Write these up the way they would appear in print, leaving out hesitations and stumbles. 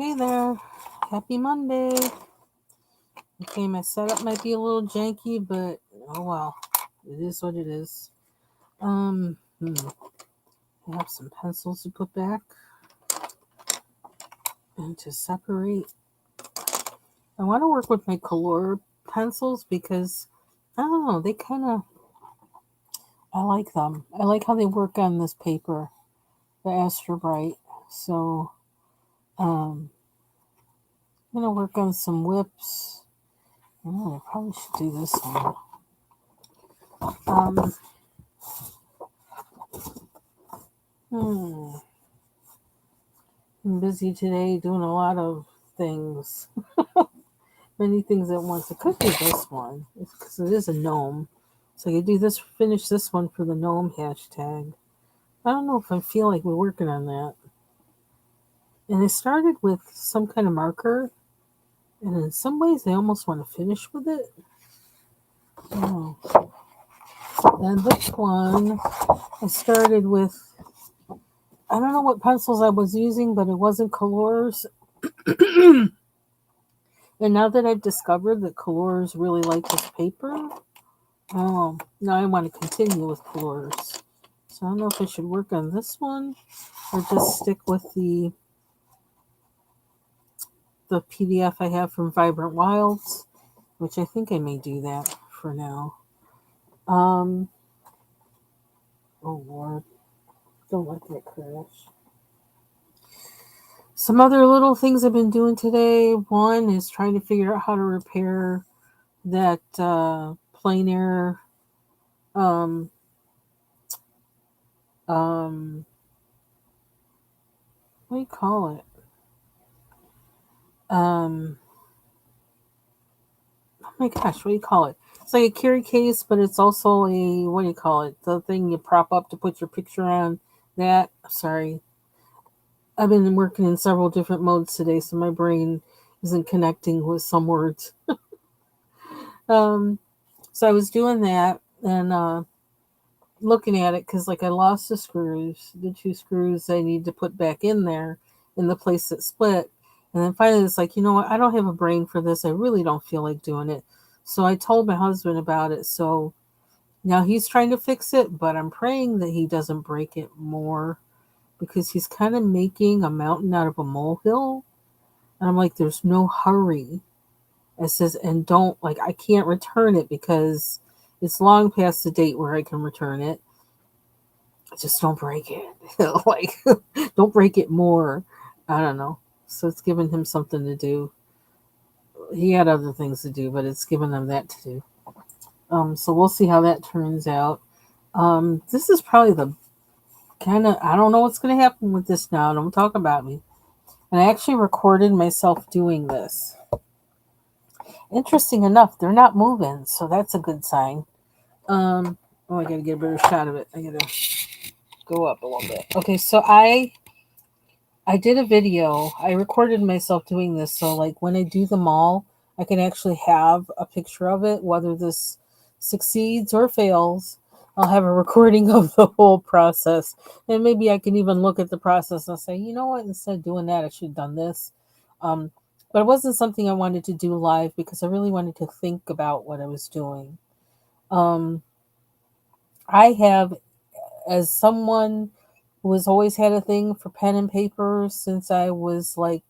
Hey there. Happy Monday. Okay, my setup might be a little janky, but oh well. It is what it is. I have some pencils to put back and to separate. I want to work with my color pencils because I don't know, they kind of I like them. I like how they work on this paper, the Astro Bright. So, I'm gonna work on some whips. Oh, I probably should do this one. Um, hmm. I'm busy today doing a lot of things, many things at once. It could be this one because it is a gnome. So you do this, finish this one for the gnome hashtag. I don't know if I feel like we're working on that. And I started with some kind of marker, and in some ways I almost want to finish with it. Oh. And this one, I started with, I don't know what pencils I was using, but it wasn't colors. And now that I've discovered that colors really like this paper, now I want to continue with colors. So I don't know if I should work on this one or just stick with the PDF I have from Vibrant Wilds, which I think I may do that for now. Um, oh Lord, don't let that crash. Some other little things I've been doing today. One is trying to figure out how to repair that plein air um, um, what do you call it? Um, oh my gosh, what do you call it? It's like a carry case, but it's also a, what do you call it? The thing you prop up to put your picture on. That, sorry. I've been working in several different modes today, so my brain isn't connecting with some words. Um, so I was doing that and looking at it because, like, I lost the two screws I need to put back in there in the place that split. And then finally, it's like, you know what? I don't have a brain for this. I really don't feel like doing it. So I told my husband about it. So now he's trying to fix it, but I'm praying that he doesn't break it more because he's kind of making a mountain out of a molehill. And I'm like, there's no hurry. It says, and don't, like, I can't return it because it's long past the date where I can return it. Just don't break it. Like, don't break it more. I don't know. So it's given him something to do. He had other things to do, but it's given him that to do. So we'll see how that turns out. This is probably the kind of, I don't know what's going to happen with this now. Don't talk about me. And I actually recorded myself doing this. Interesting enough, they're not moving, so that's a good sign. I gotta get a better shot of it. I gotta go up a little bit. Okay, so I did a video. I recorded myself doing this, so like when I do them all, I can actually have a picture of it, whether this succeeds or fails. I'll have a recording of the whole process, and maybe I can even look at the process and say, you know what, instead of doing that, I should have done this. Um, but it wasn't something I wanted to do live because I really wanted to think about what I was doing. Um, I have, as someone who has always had a thing for pen and paper since I was like,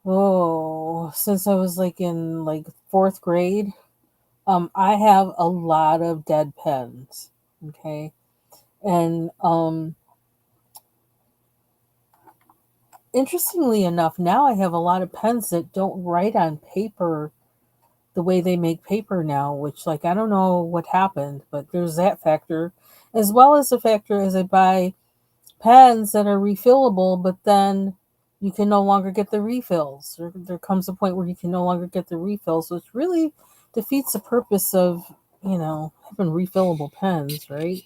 since I was like in like fourth grade. I have a lot of dead pens. Okay. And interestingly enough, now I have a lot of pens that don't write on paper the way they make paper now, which, like, I don't know what happened, but there's that factor, as well as the factor as I buy pens that are refillable, but then you can no longer get the refills. There comes a point where you can no longer get the refills, which really defeats the purpose of, having refillable pens, right?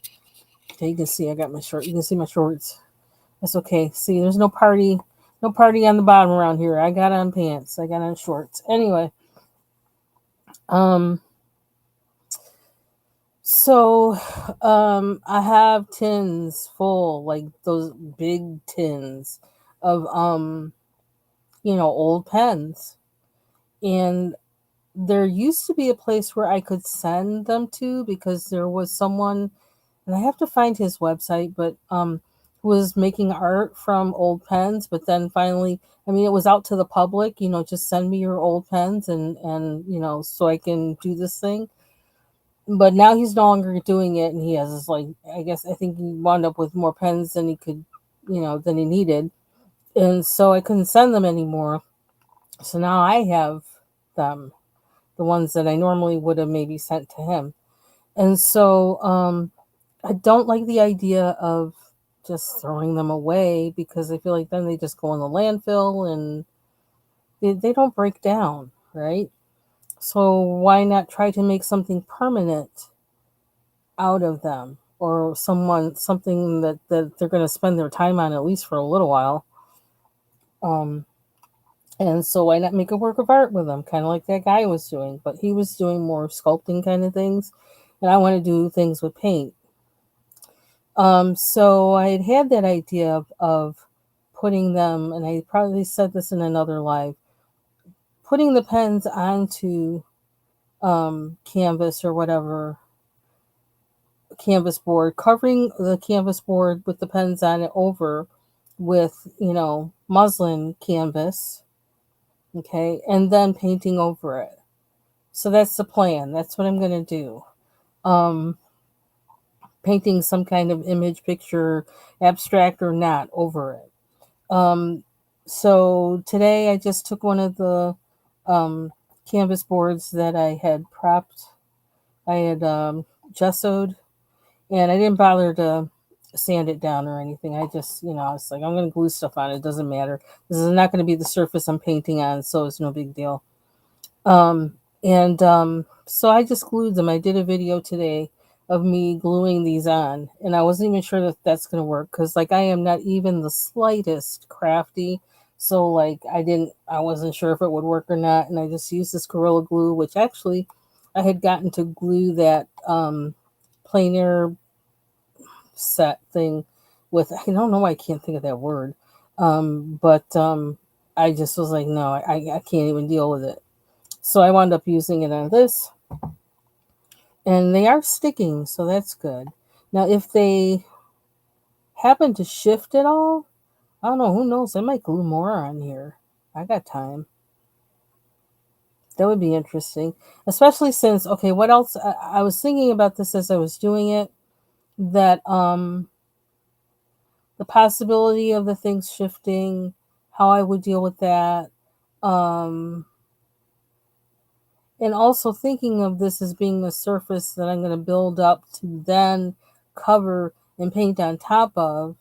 Okay, you can see I got my short. You can see my shorts. That's okay. See, there's no party on the bottom around here. I got on pants. I got on shorts. Anyway, um, so I have tins full, like those big tins of old pens. And there used to be a place where I could send them to because there was someone, and I have to find his website, but who was making art from old pens. But then finally, I mean, it was out to the public. Just send me your old pens, and so I can do this thing. But now he's no longer doing it, and he has this, like, I think he wound up with more pens than he could, than he needed, and so I couldn't send them anymore. So now I have them, the ones that I normally would have maybe sent to him. And so I don't like the idea of just throwing them away because I feel like then they just go in the landfill and they don't break down, right? So why not try to make something permanent out of them, or something that they're going to spend their time on at least for a little while. Um, and so why not make a work of art with them, kind of like that guy was doing, but he was doing more sculpting kind of things, and I want to do things with paint. So I had that idea of putting them, and I probably said this in another live, putting the pens onto canvas or whatever, canvas board, covering the canvas board with the pens on it over with, muslin canvas, okay, and then painting over it. So that's the plan. That's what I'm going to do. Um, Painting some kind of image, picture, abstract or not, over it. Um, so today I just took one of the canvas boards that I had propped, I had gessoed, and I didn't bother to sand it down or anything. I just, I was like, I'm going to glue stuff on it. It doesn't matter. This is not going to be the surface I'm painting on, so it's no big deal. And so I just glued them. I did a video today of me gluing these on, and I wasn't even sure that that's going to work because, like, I am not even the slightest crafty. So, like, I wasn't sure if it would work or not, and I just used this Gorilla Glue, which actually I had gotten to glue that plein air set thing with. I don't know why I can't think of that word, but I just was like, no, I can't even deal with it. So I wound up using it on this, and they are sticking, so that's good. Now, if they happen to shift at all, I don't know, who knows? I might glue more on here. I got time. That would be interesting, especially since, okay, what else? I was thinking about this as I was doing it, that the possibility of the things shifting, how I would deal with that. Um, and also thinking of this as being a surface that I'm going to build up to then cover and paint on top of,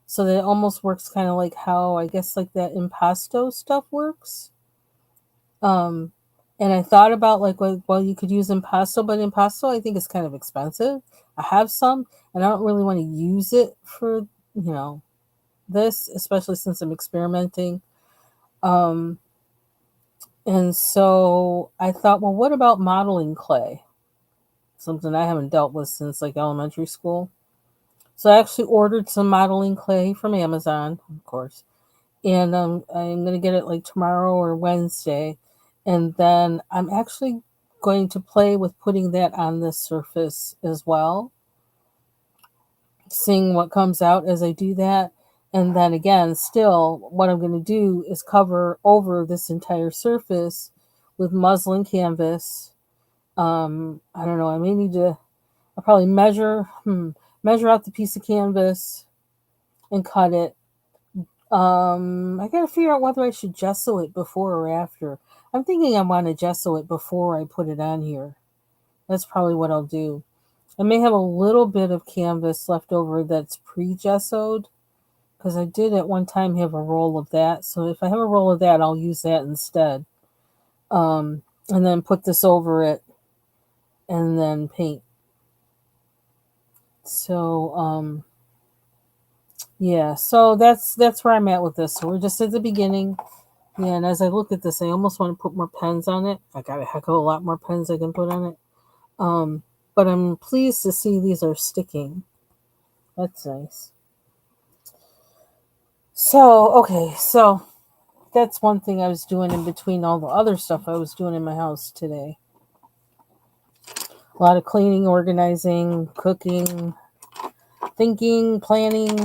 so that it almost works kind of like how I guess like that impasto stuff works. Um, and I thought about like, well, you could use impasto, but impasto I think is kind of expensive. I have some, and I don't really want to use it for this, especially since I'm experimenting. Um, and so I thought, well, what about modeling clay? Something I haven't dealt with since like elementary school. So I actually ordered some modeling clay from Amazon, of course, and I'm gonna get it like tomorrow or Wednesday, and then I'm actually going to play with putting that on this surface as well, seeing what comes out as I do that. And then again, still, what I'm going to do is cover over this entire surface with muslin canvas. I don't know. I may need to. I'll probably measure out the piece of canvas and cut it. I gotta figure out whether I should gesso it before or after. I'm thinking I want to gesso it before I put it on here. That's probably what I'll do. I may have a little bit of canvas left over that's pre-gessoed because I did at one time have a roll of that. So if I have a roll of that, I'll use that instead. And then put this over it and then paint. So yeah, so that's where I'm at with this. So we're just at the beginning. Yeah, and as I look at this, I almost want to put more pens on it. I got a heck of a lot more pens I can put on it. But I'm pleased to see these are sticking. That's nice. So, okay, so that's one thing I was doing in between all the other stuff I was doing in my house today. A lot of cleaning, organizing, cooking, thinking, planning,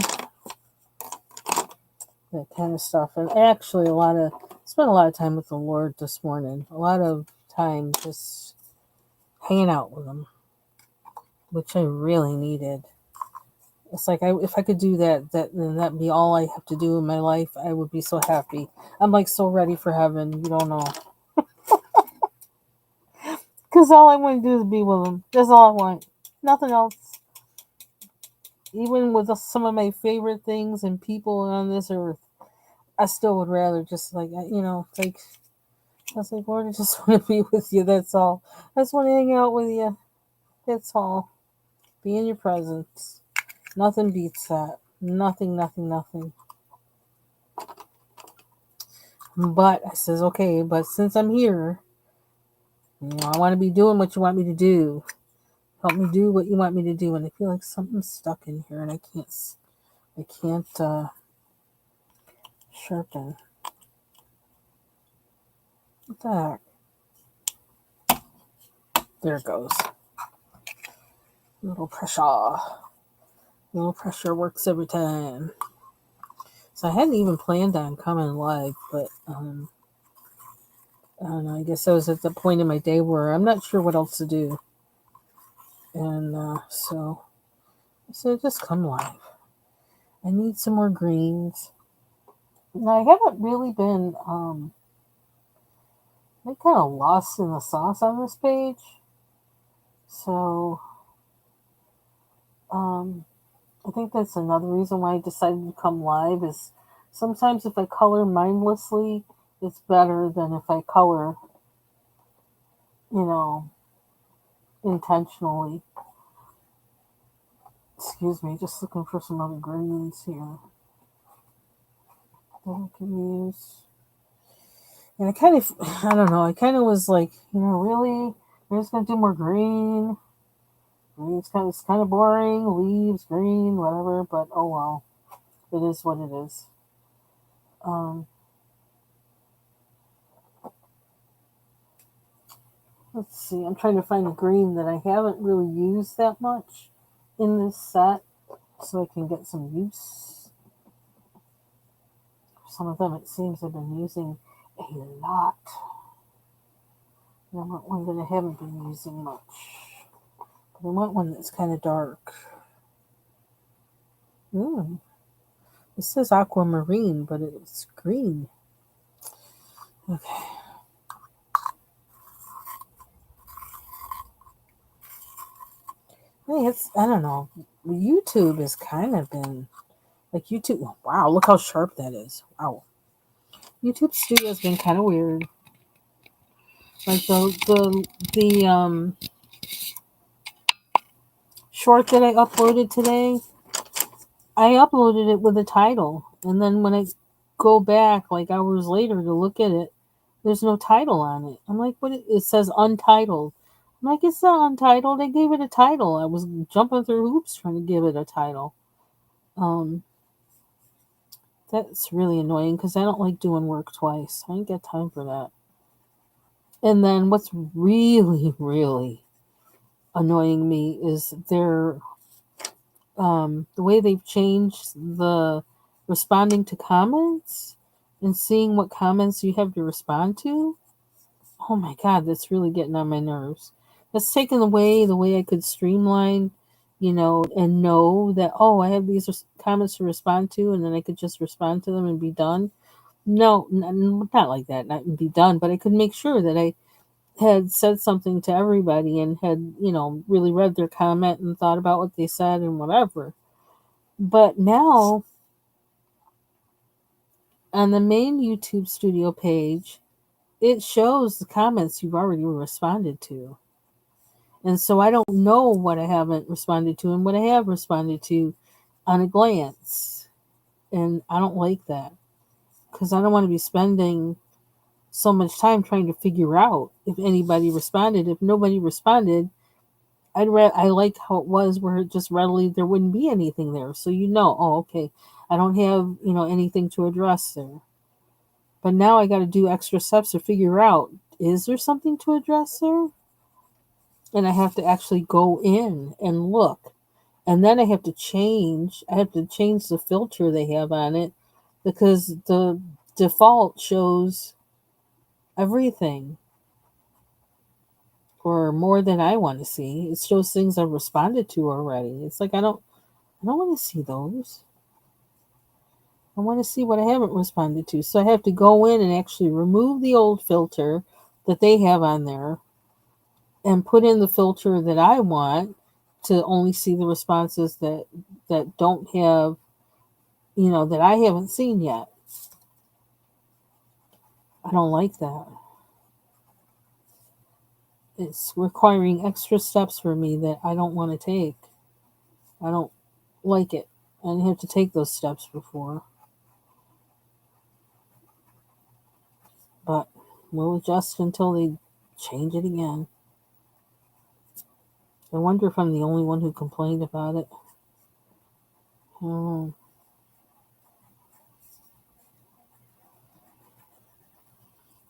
that kind of stuff. And actually, spent a lot of time with the Lord this morning. A lot of time just hanging out with Him, which I really needed. It's like if I could do that, then that'd be all I have to do in my life. I would be so happy. I'm like so ready for heaven. You don't know, because all I want to do is be with Him. That's all I want. Nothing else. Even with some of my favorite things and people on this earth, I still would rather just like I was like, Lord, I just want to be with you. That's all. I just want to hang out with you. That's all. Be in your presence. Nothing beats that. Nothing, nothing, nothing. But I says, okay, but since I'm here, I want to be doing what you want me to do. Help me do what you want me to do. And I feel like something's stuck in here and I can't sharpen. What the heck? There it goes. Little pressure. Little pressure works every time. So I hadn't even planned on coming live, but I don't know. I guess I was at the point in my day where I'm not sure what else to do, and so I said, just come live. I need some more greens. Now I haven't really been I kind of lost in the sauce on this page, so I think that's another reason why I decided to come live. Is sometimes if I color mindlessly, it's better than if I color, intentionally. Excuse me, just looking for some other greens here that I can use. And I don't know, I kind of was like, really? We're just going to do more green? It's kind of boring, leaves, green, whatever, but oh well. It is what it is. Let's see, I'm trying to find a green that I haven't really used that much in this set so I can get some use. Some of them it seems I've been using a lot. And I want one that I haven't been using much. But I want one that's kind of dark. It says aquamarine, but it's green. Okay. Hey, I don't know. YouTube has kind of been like YouTube. Wow, look how sharp that is. Wow. YouTube Studio has been kind of weird. Like the short that I uploaded today, I uploaded it with a title, and then when I go back like hours later to look at it, there's no title on it. I'm like, what? It says untitled. I'm like, it's not untitled. They gave it a title. I was jumping through hoops trying to give it a title. That's really annoying because I don't like doing work twice. I ain't got time for that. And then what's really, really annoying me is the way they've changed the responding to comments and seeing what comments you have to respond to. Oh my God, that's really getting on my nerves. That's taken away the way I could streamline, and know that, oh, I have these comments to respond to, and then I could just respond to them and be done. No, not like that, not be done, but I could make sure that I had said something to everybody and had, really read their comment and thought about what they said and whatever. But now, on the main YouTube Studio page, it shows the comments you've already responded to. And so I don't know what I haven't responded to and what I have responded to on a glance. And I don't like that because I don't want to be spending so much time trying to figure out if anybody responded. If nobody responded, I like how it was where it just readily, there wouldn't be anything there. So, oh, okay, I don't have, anything to address there. But now I got to do extra steps to figure out, is there something to address there? And I have to actually go in and look. And then I have to change. I have to change the filter they have on it because the default shows everything or more than I want to see. It shows things I've responded to already. It's like I don't want to see those. I want to see what I haven't responded to. So I have to go in and actually remove the old filter that they have on there and put in the filter that I want to only see the responses that don't have, that I haven't seen yet. I don't like that. It's requiring extra steps for me that I don't want to take. I don't like it. I didn't have to take those steps before. But we'll adjust until they change it again. I wonder if I'm the only one who complained about it. Hmm.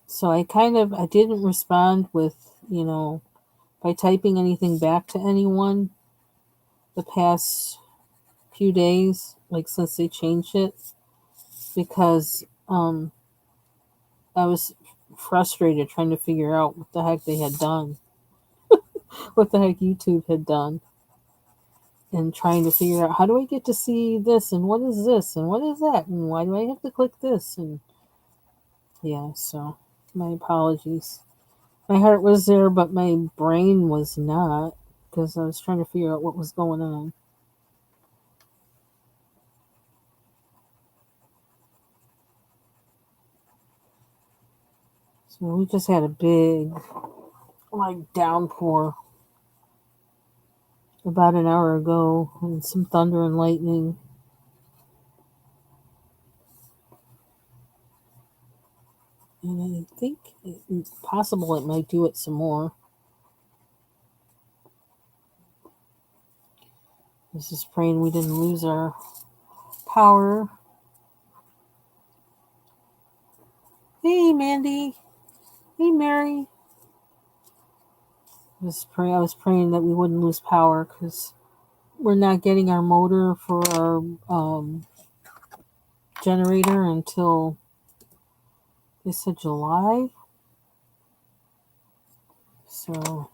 So I didn't respond with, by typing anything back to anyone the past few days, like since they changed it, because I was frustrated trying to figure out what the heck they had done, what the heck YouTube had done, and trying to figure out how do I get to see this and what is this and what is that and why do I have to click this, and yeah, so my apologies. My heart was there, but my brain was not because I was trying to figure out what was going on. So we just had a big, like, downpour about an hour ago and some thunder and lightning. And I think it's possible it might do it some more. This is praying we didn't lose our power. Hey, Mandy. Hey, Mary. I was praying that we wouldn't lose power because we're not getting our motor for our generator until they said July. So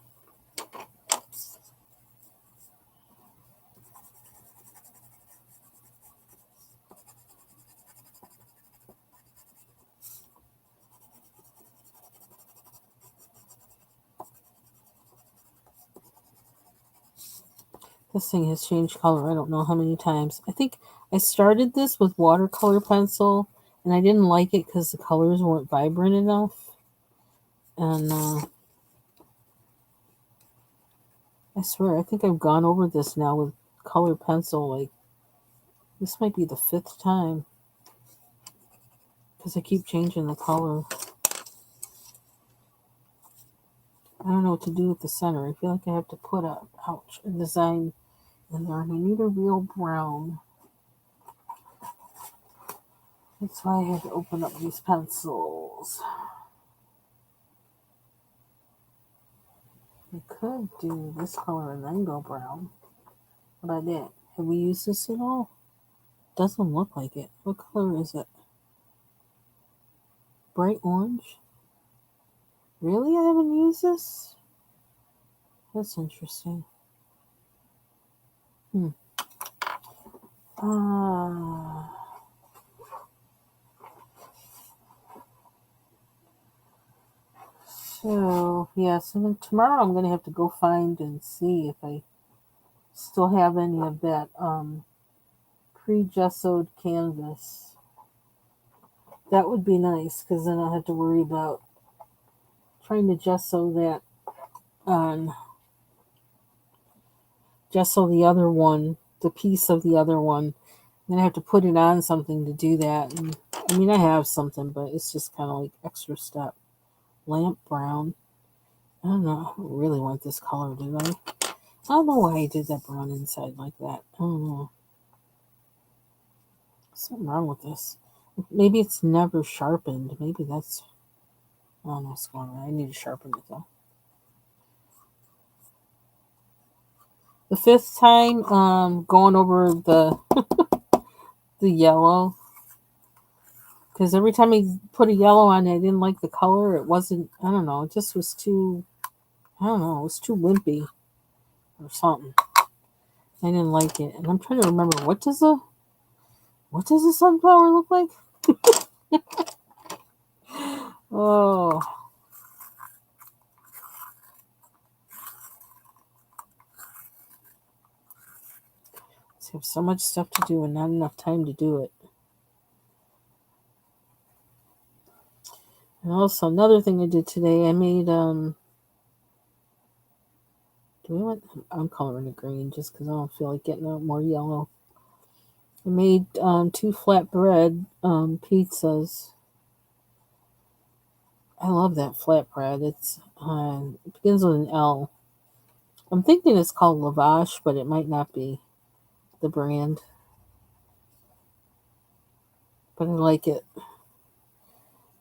this thing has changed color. I don't know how many times. I think I started this with watercolor pencil and I didn't like it because the colors weren't vibrant enough. And I swear, I think I've gone over this now with color pencil. Like, this might be the 5th time because I keep changing the color. I don't know what to do with the center. I feel like I have to put a design in there. And I need a real brown. That's why I had to open up these pencils. I could do this color and then go brown. But I didn't. Have we used this at all? Doesn't look like it. What color is it? Bright orange? Really? I haven't used this? That's interesting. Uh, so, yeah, so then tomorrow I'm going to have to go find and see if I still have any of that pre-gessoed canvas. That would be nice because then I'll have to worry about trying to gesso that on, gesso the other one, the piece of the other one. Then I have to put it on something to do that. And I mean, I have something, but it's just kind of like extra step. Lamp brown. I don't know. I don't really want this color, did I? I don't know why I did that brown inside like that. I don't know. Something wrong with this. Maybe it's never sharpened. Maybe that's. I don't know what's going on. I need to sharpen it though. The fifth time, going over the yellow, because every time I put a yellow on it, I didn't like the color. It wasn't. I don't know. It just was too. I don't know. It was too wimpy or something. I didn't like it, and I'm trying to remember what does a sunflower look like? Oh, I have so much stuff to do and not enough time to do it. And also another thing I did today, I made do we want? I'm coloring it green just because I don't feel like getting out more yellow. I made two flatbread pizzas. I love that flatbread. It begins with an L. I'm thinking it's called Lavash, but it might not be the brand. But I like it.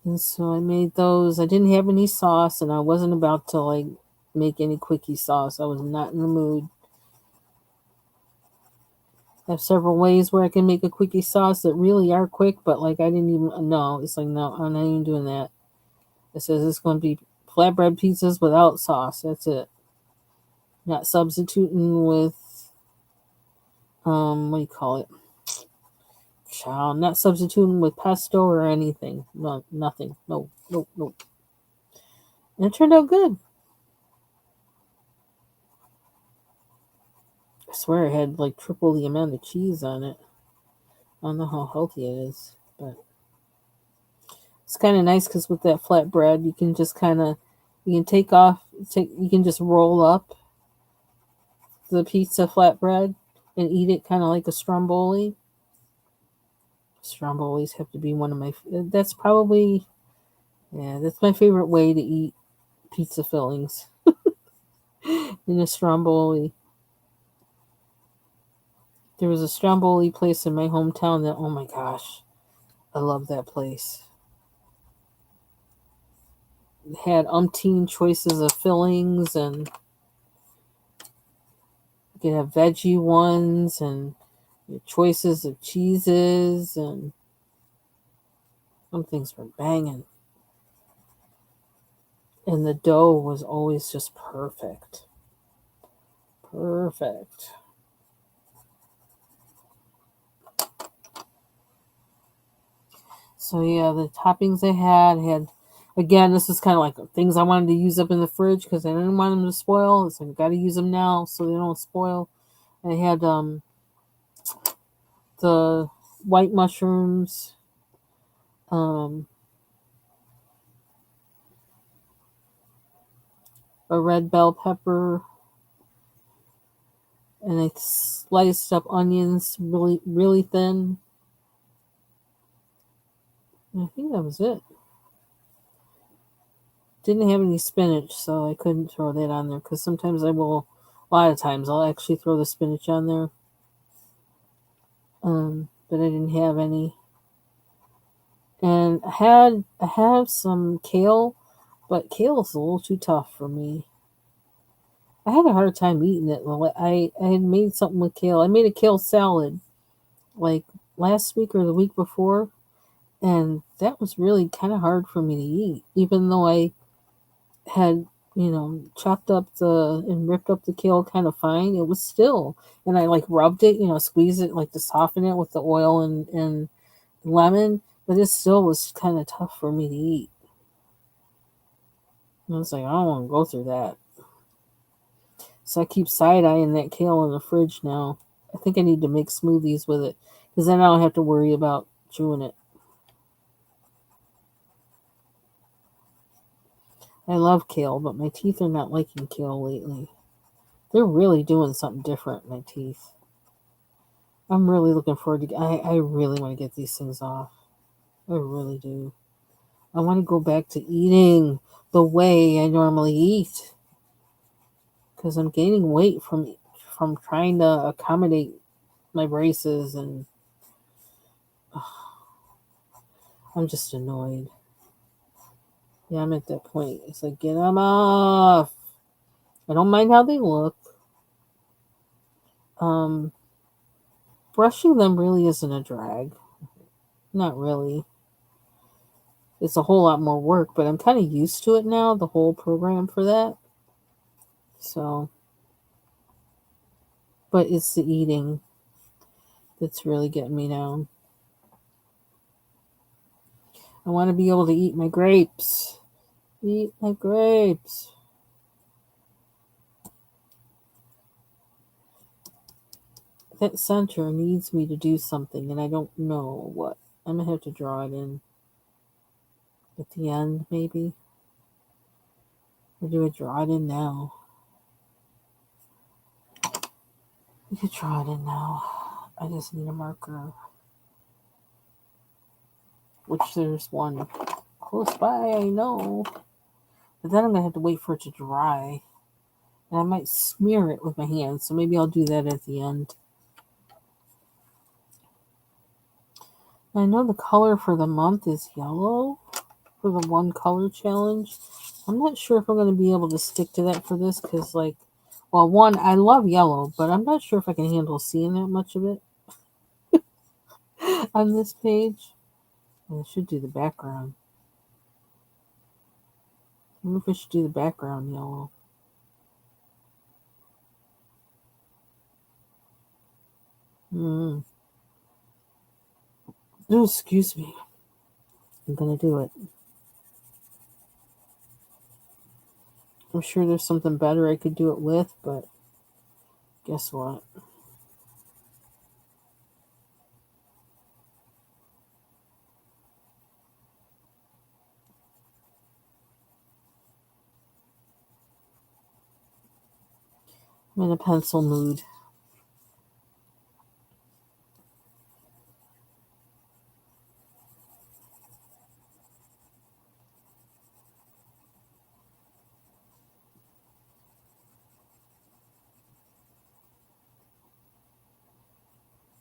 And so I made those. I didn't have any sauce, and I wasn't about to like make any quickie sauce. I was not in the mood. I have several ways where I can make a quickie sauce that really are quick, but like I didn't even know. It's like no, I'm not even doing that. It says it's going to be flatbread pizzas without sauce. That's it. Not substituting with what do you call it? Child, not substituting with pesto or anything. No, nothing. No, no, no. And it turned out good. I swear it had like triple the amount of cheese on it. I don't know how healthy it is, but it's kind of nice because with that flatbread, you can just you can you can just roll up the pizza flatbread and eat it kind of like a stromboli. Strombolis have to be one of that's probably, yeah, that's my favorite way to eat pizza fillings in a stromboli. There was a stromboli place in my hometown that, oh my gosh, I love that place. It had umpteen choices of fillings, and you could have veggie ones and choices of cheeses, and some things were banging. And the dough was always just perfect. Perfect. So yeah, the toppings I had again. This is kind of like things I wanted to use up in the fridge because I didn't want them to spoil. So I got to use them now so they don't spoil. I had the white mushrooms, um, a red bell pepper, and I sliced up onions really really thin. And I think that was it. Didn't have any spinach, so I couldn't throw that on there because sometimes I will. A lot of times I'll actually throw the spinach on there. But I didn't have any. And I have some kale, but kale is a little too tough for me. I had a hard time eating it. I had made something with kale. I made a kale salad like last week or the week before, and that was really kind of hard for me to eat, even though I had chopped up the and ripped up the kale kind of fine. It was still, and I like rubbed it, squeezed it like to soften it with the oil and lemon, but it still was kind of tough for me to eat. And I was like, I don't want to go through that. So I keep side eyeing that kale in the fridge now. I think I need to make smoothies with it because then I don't have to worry about chewing it. I love kale, but my teeth are not liking kale lately. They're really doing something different, my teeth. I'm really looking forward to. I really want to get these things off. I really do. I want to go back to eating the way I normally eat because I'm gaining weight from trying to accommodate my braces and I'm just annoyed. Yeah, I'm at that point. It's like, get them off. I don't mind how they look. Um, Brushing them really isn't a drag. Not really. It's a whole lot more work, but I'm kind of used to it now, the whole program for that. So, but it's the eating that's really getting me down. I want to be able to eat my grapes. Eat my grapes. That center needs me to do something, and I don't know what. I'm gonna have to draw it in at the end, maybe. Or do I draw it in now? We could draw it in now. I just need a marker. Which there's one close by, I know. But then I'm gonna have to wait for it to dry. And I might smear it with my hands, so maybe I'll do that at the end. I know the color for the month is yellow for the one color challenge. I'm not sure if I'm going to be able to stick to that for this because, like, well, one, I love yellow, but I'm not sure if I can handle seeing that much of it on this page. I should do the background. I wonder if I should do the background yellow. Oh, excuse me. I'm going to do it. I'm sure there's something better I could do it with, but guess what? I'm in a pencil mood.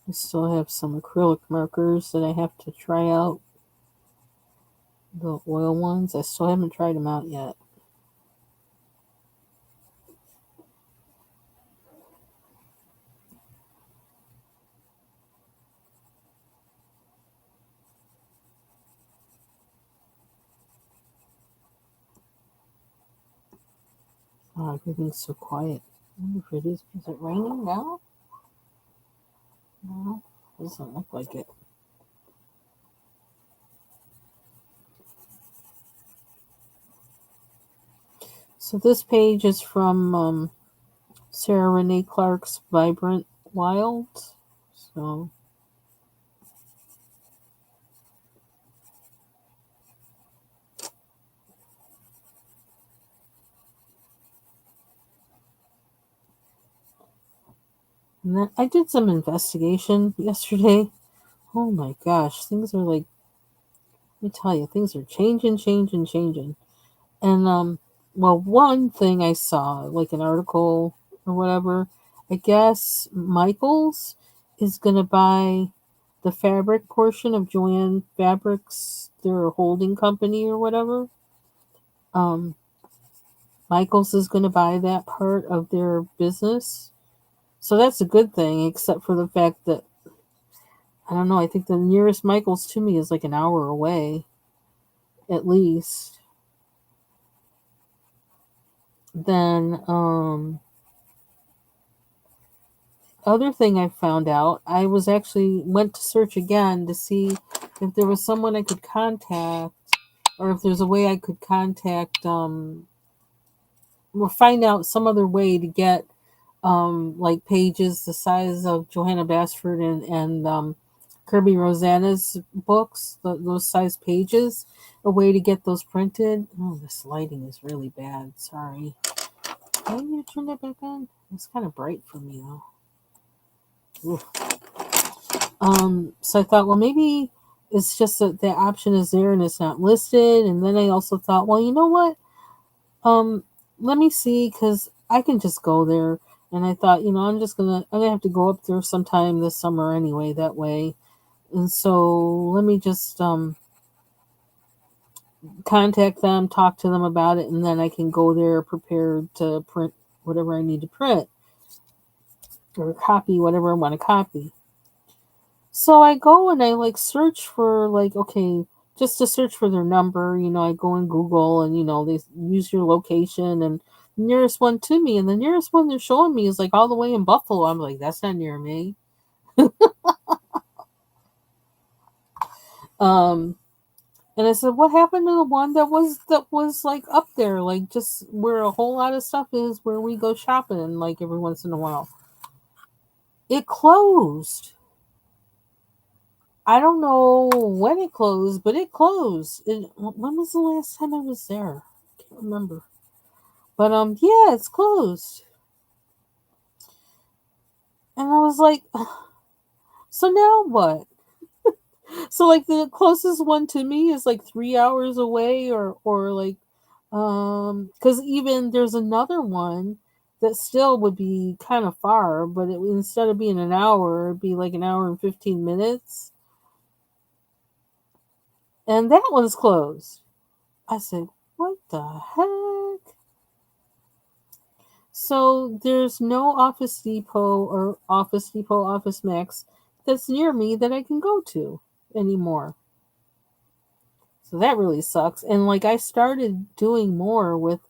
I still have some acrylic markers that I have to try out. The oil ones. I still haven't tried them out yet. Oh, everything's so quiet. I wonder if it is. Is it raining now? No, doesn't look like it. So this page is from Sarah Renee Clark's Vibrant Wild. So and then I did some investigation yesterday. Oh my gosh, things are like, let me tell you, things are changing. And well, one thing I saw, like an article or whatever, I guess Michaels is gonna buy the fabric portion of Joanne Fabrics, their holding company or whatever. Um, Michaels is gonna buy that part of their business. So that's a good thing, except for the fact that I don't know, I think the nearest Michaels to me is like an hour away, at least. Then other thing I found out, I was actually went to search again to see if there was someone I could contact, or if there's a way I could contact, or find out some other way to get, like pages the size of Johanna Basford and Kirby Rosanna's books, those size pages, a way to get those printed. Oh, this lighting is really bad. Sorry. Can you turn that back on? It's kind of bright for me though. Oof. So I thought, well, maybe it's just that the option is there and it's not listed. And then I also thought, well, you know what? Um, Let me see, because I can just go there. And I thought, I'm gonna have to go up there sometime this summer anyway. That way, and so let me just contact them, talk to them about it, and then I can go there prepared to print whatever I need to print or copy whatever I want to copy. So I go and I like search for like, okay, just to search for their number, I go in Google and they use your location and nearest one to me, and the nearest one they're showing me is like all the way in Buffalo. I'm like, that's not near me. Um and I said, what happened to the one that was like up there, like just where a whole lot of stuff is, where we go shopping like every once in a while? It closed. I don't know when it closed, but it closed. When was the last time I was there? I can't remember. But yeah, it's closed. And I was like, so now what? So like the closest one to me is like 3 hours away, or like, because even there's another one that still would be kind of far, but instead of being an hour, it'd be like an hour and 15 minutes, and that one's closed. I said, what the heck? So there's no Office Depot or Office Depot Office Max that's near me that I can go to anymore. So that really sucks. And like I started doing more with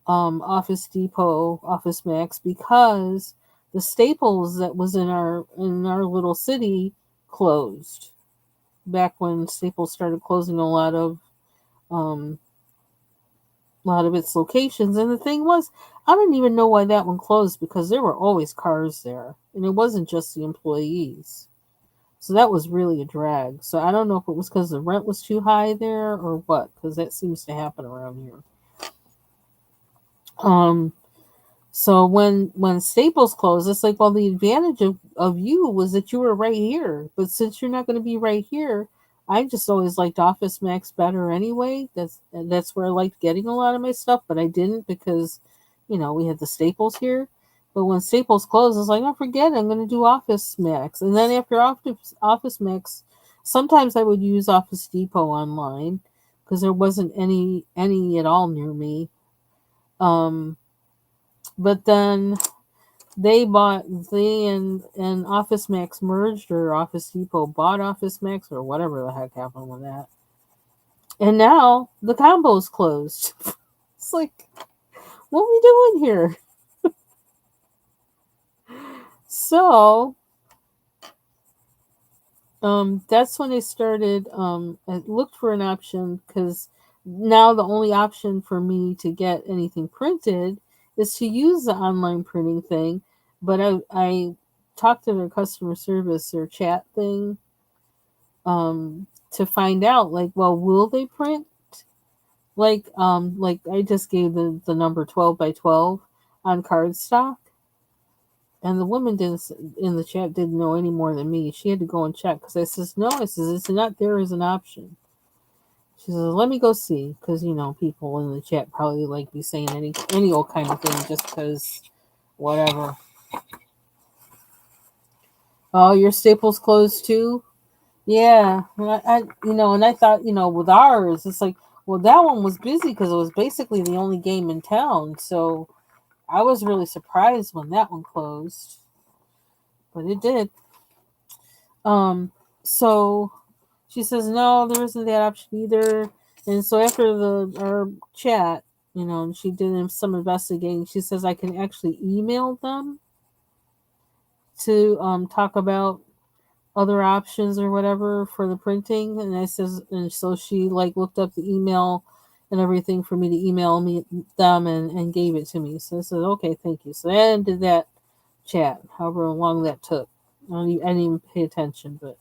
Office Depot Office Max because the Staples that was in our little city closed back when Staples started closing um a lot of its locations. And the thing was, I didn't even know why that one closed because there were always cars there, and it wasn't just the employees. So that was really a drag. So I don't know if it was because the rent was too high there or what, because that seems to happen around here. Um, so when Staples closed, it's like, well, the advantage of you was that you were right here, but since you're not going to be right here, I just always liked Office Max better anyway. That's where I liked getting a lot of my stuff, but I didn't because, we had the Staples here. But when Staples closed, I was like, oh, forget it, I'm going to do Office Max. And then after Office Max, sometimes I would use Office Depot online because there wasn't any at all near me. Um, but then they and Office Max merged, or Office Depot bought Office Max, or whatever the heck happened with that. And now the combo's closed. It's like, what are we doing here? So, that's when I started. I looked for an option because now the only option for me to get anything printed is to use the online printing thing. But I talked to their customer service or chat thing, to find out, like, well, will they print, like I just gave the number 12 by 12 on cardstock, and the woman didn't in the chat didn't know any more than me. She had to go and check because I says, no, I says, it's not there as an option. She says, let me go see, because people in the chat probably like be saying any old kind of thing just because whatever. Oh, your Staples closed too? Yeah, and I thought, with ours, it's like, well, that one was busy because it was basically the only game in town. So I was really surprised when that one closed, but it did. Um, so she says, no, there isn't that option either. And so after our chat, and she did some investigating, she says I can actually email them to talk about other options or whatever for the printing. And I says, and so she like looked up the email and everything for me to email me them, and gave it to me. So I said, okay, thank you. So I ended that chat, however long that took. I didn't even pay attention, but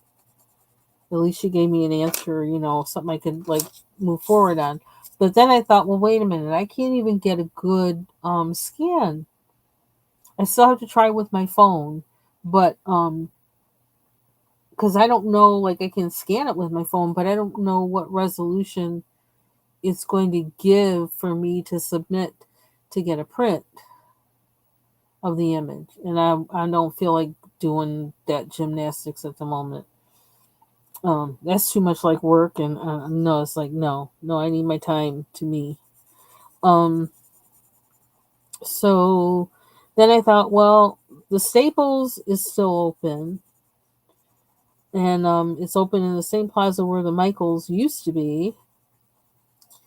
at least she gave me an answer, something I could like move forward on. But then I thought, well, wait a minute, I can't even get a good scan. I still have to try with my phone, but because I don't know, like I can scan it with my phone, but I don't know what resolution it's going to give for me to submit to get a print of the image. And I don't feel like doing that gymnastics at the moment. That's too much like work, and no, it's like no, no, I need my time to me. Um, so then I thought, well, the Staples is still open, and it's open in the same plaza where the Michaels used to be.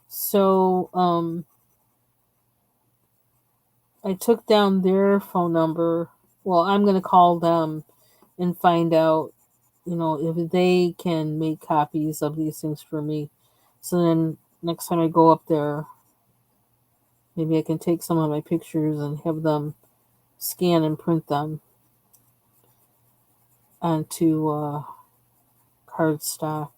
So I took down their phone number. Well, I'm gonna call them and find out, if they can make copies of these things for me. So then next time I go up there, maybe I can take some of my pictures and have them scan and print them onto cardstock.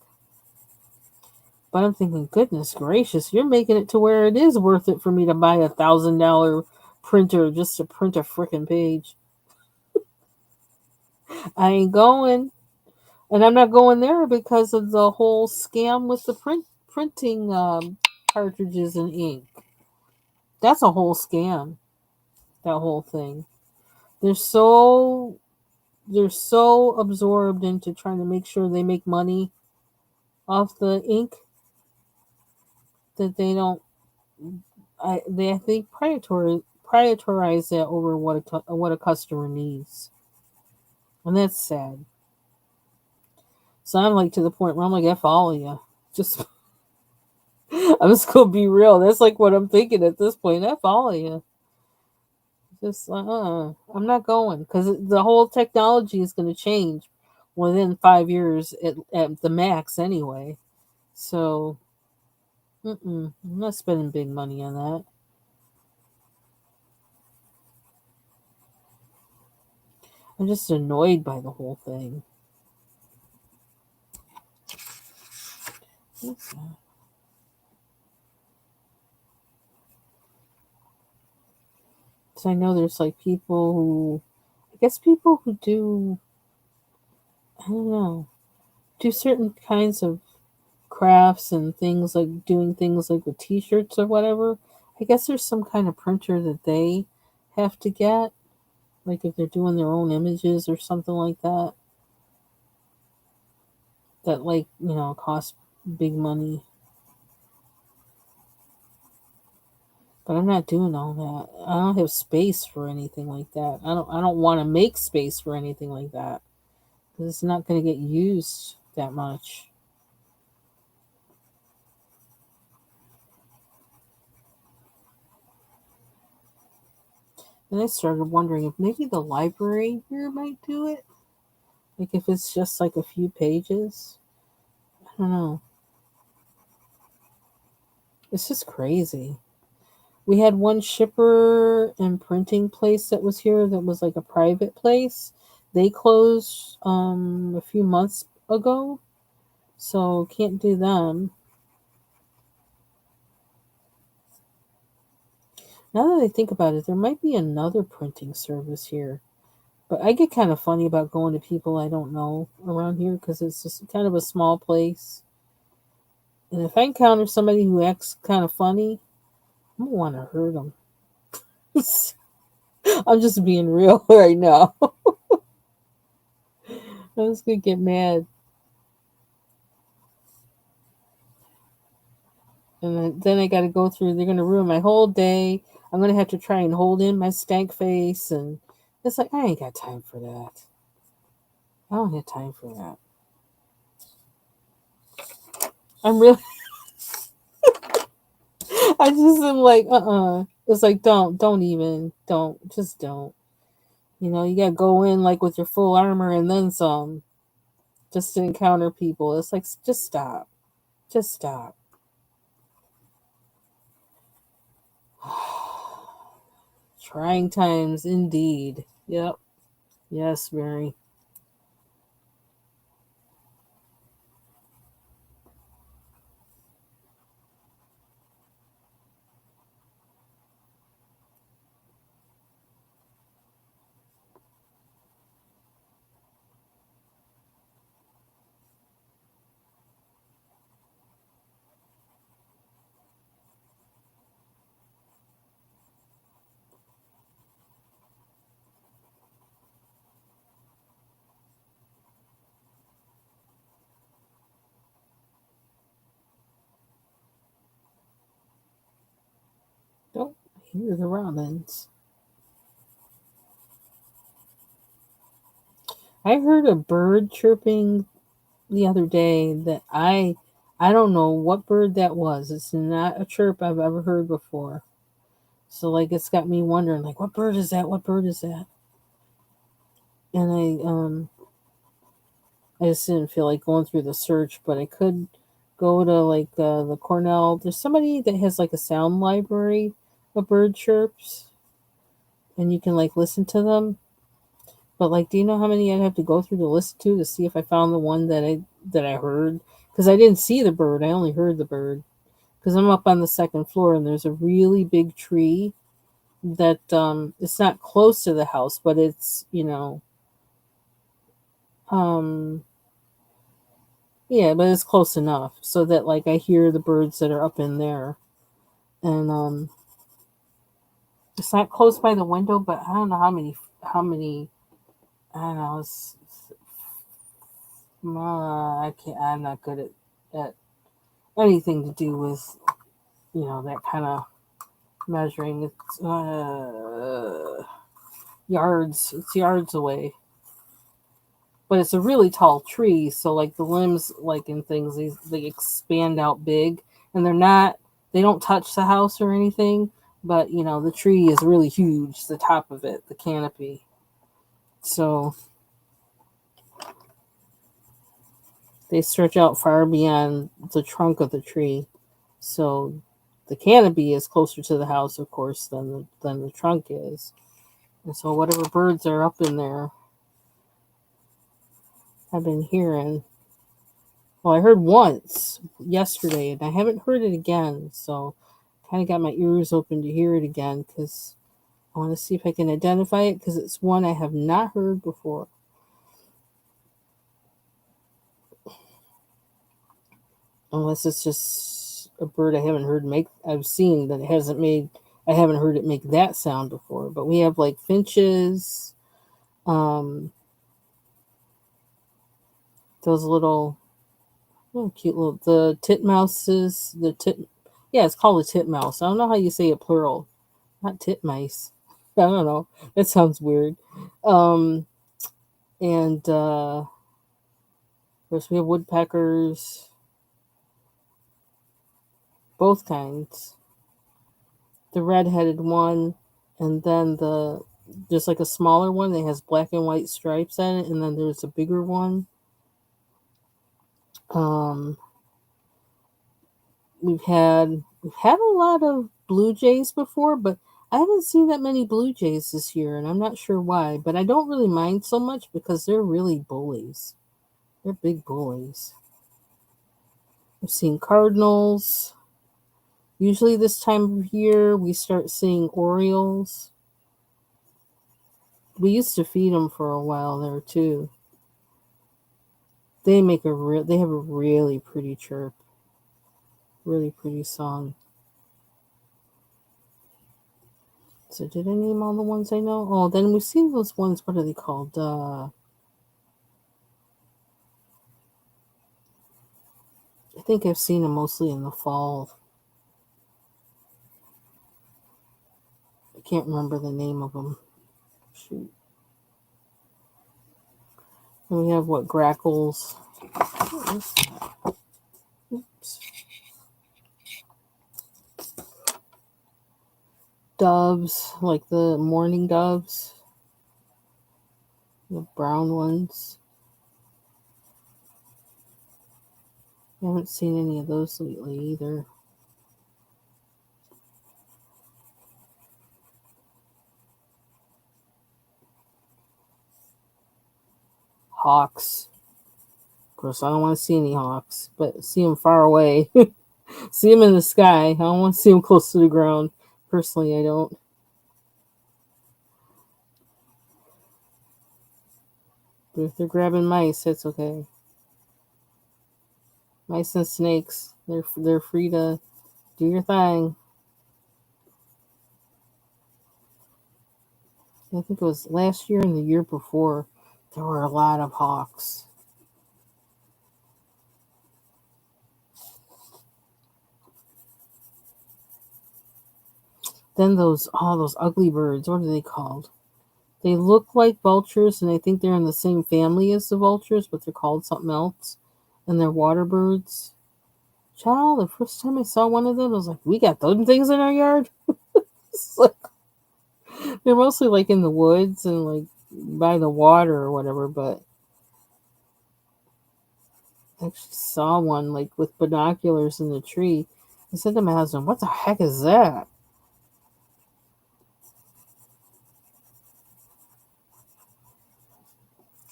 But I'm thinking, goodness gracious, you're making it to where it is worth it for me to buy $1,000 printer just to print a freaking page. I ain't going, and I'm not going there because of the whole scam with the printing cartridges and ink. That's a whole scam. That whole thing. They're so they're so absorbed into trying to make sure they make money off the ink that they don't. I think prioritize that over what a customer needs, and that's sad. So I'm like to the point where I'm like, F all of you. Just I'm just gonna be real. That's like what I'm thinking at this point. F all of you. Just I'm not going because the whole technology is going to change within 5 years at the max anyway. So I'm not spending big money on that. I'm just annoyed by the whole thing. What's that? So I know there's like people who, I guess people who do, I don't know, do certain kinds of crafts and things like doing things like with t-shirts or whatever. I guess there's some kind of printer that they have to get, like if they're doing their own images or something like that, that like, costs big money. But I'm not doing all that. I don't have space for anything like that. I don't want to make space for anything like that because it's not going to get used that much. And I started wondering if maybe the library here might do it. Like if it's just like a few pages. I don't know. It's just crazy. We had one shipper and printing place that was here that was like a private place. They closed a few months ago, so can't do them. Now that I think about it, there might be another printing service here. But I get kind of funny about going to people I don't know around here because it's just kind of a small place. And if I encounter somebody who acts kind of funny, I'm gonna want to hurt them. I'm just being real right now. I'm just gonna get mad, and then I got to go through. They're gonna ruin my whole day. I'm gonna have to try and hold in my stank face, and it's like I ain't got time for that. I don't have time for that. I'm really. I just am like, It's like don't even, just don't. You gotta go in like with your full armor and then some, just to encounter people. It's like just stop, just stop. Trying times indeed. Yep. Yes, Mary. hear the robins. I heard a bird chirping the other day that I don't know what bird that was. It's not a chirp I've ever heard before. So like it's got me wondering like what bird is that? What bird is that? And I just didn't feel like going through the search, but I could go to like the Cornell. There's somebody that has like a sound library of bird chirps, and you can like listen to them. But like, do you know how many I'd have to go through to listen to see if I found the one that I heard? Because I didn't see the bird, I only heard the bird. Because I'm up on the second floor, and there's a really big tree that it's not close to the house, but it's um yeah, but it's close enough so that like I hear the birds that are up in there, and it's not close by the window, but I don't know how many. I don't know. I can't. I'm not good at anything to do with that kind of measuring. It's yards. It's yards away, but it's a really tall tree. So like the limbs, like in things, they expand out big, and they're not. They don't touch the house or anything, but the tree is really huge. The top of it, the canopy. So they stretch out far beyond the trunk of the tree. So the canopy is closer to the house, of course, than the trunk is. And so whatever birds are up in there, I've been hearing. Well, I heard once yesterday, and I haven't heard it again. So kind of got my ears open to hear it again because I want to see if I can identify it because it's one I have not heard before. Unless it's just a bird I haven't heard make. I've seen that it hasn't made. I haven't heard it make that sound before. But we have like finches, um, those little, oh, cute little the titmouses. Yeah, it's called a titmouse. I don't know how you say it plural. Not titmice. I don't know. That sounds weird. Um, and of course we have woodpeckers, both kinds. The red-headed one, and then there's like a smaller one that has black and white stripes on it, and then there's a bigger one. Um, we've had a lot of blue jays before, but I haven't seen that many blue jays this year, and I'm not sure why. But I don't really mind so much because they're really bullies. They're big bullies. I've seen cardinals. Usually this time of year, we start seeing orioles. We used to feed them for a while there too. They have a really pretty chirp, really pretty song. So did I name all the ones I know? Oh, then we've seen those ones. What are they called? I think I've seen them mostly in the fall. I can't remember the name of them. Shoot. And we have what grackles. Oops. Doves, like the mourning doves, the brown ones. I haven't seen any of those lately either. Hawks. Of course, I don't want to see any hawks, but see them far away. See them in the sky. I don't want to see them close to the ground. Personally, I don't. But if they're grabbing mice, that's okay. Mice and snakes, they're free to do your thing. I think it was last year and the year before. There were a lot of hawks. Then those ugly birds, what are they called? They look like vultures, and I think they're in the same family as the vultures, but they're called something else. And they're water birds. Child, the first time I saw one of them, I was like, we got those things in our yard? It's like, they're mostly like in the woods and like by the water or whatever, but I actually saw one like with binoculars in the tree. I said to my husband, what the heck is that?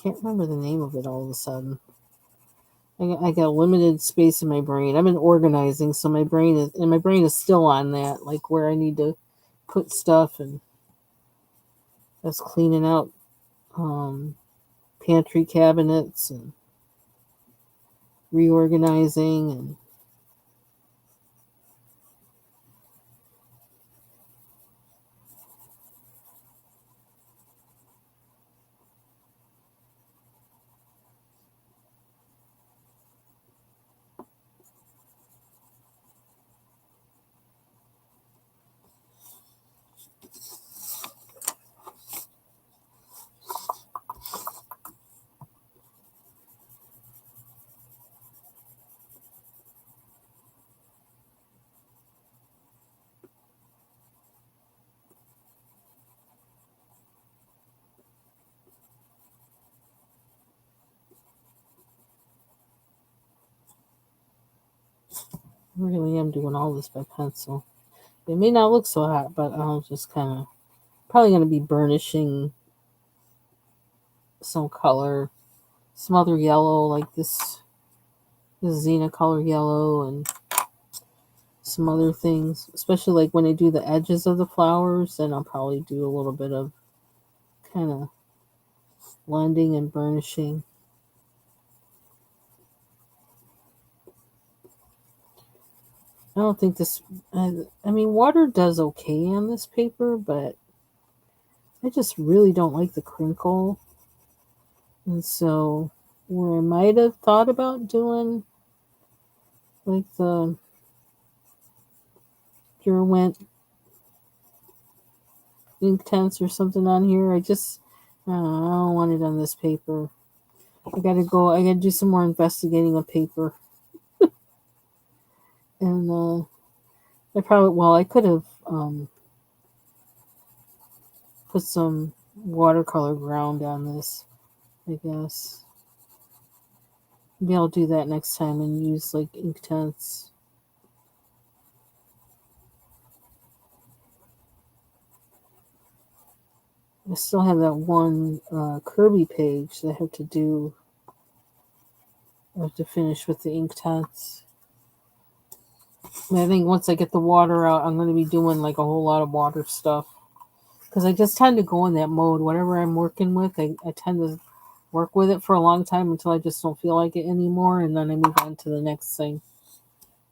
Can't remember the name of it all of a sudden. I got limited space in my brain. I've been organizing, so my brain is still on that, like where I need to put stuff, and that's cleaning out um, pantry cabinets and reorganizing and I really am doing all this by pencil. It may not look so hot, but I'll just kind of probably going to be burnishing some color, some other yellow like this Xena color yellow, and some other things, especially like when I do the edges of the flowers. Then I'll probably do a little bit of kind of blending and burnishing. I don't think this. I mean, water does okay on this paper, but I just really don't like the crinkle. And so, where I might have thought about doing like the Derwent ink tense or something on here, I don't want it on this paper. I gotta do some more investigating on paper. And I could have put some watercolor ground on this, I guess. Maybe I'll do that next time and use like ink tints. I still have that one Kirby page that I have to do. I have to finish with the ink tints. And I think once I get the water out, I'm going to be doing like a whole lot of water stuff. Because I just tend to go in that mode. Whatever I'm working with, I tend to work with it for a long time until I just don't feel like it anymore. And then I move on to the next thing.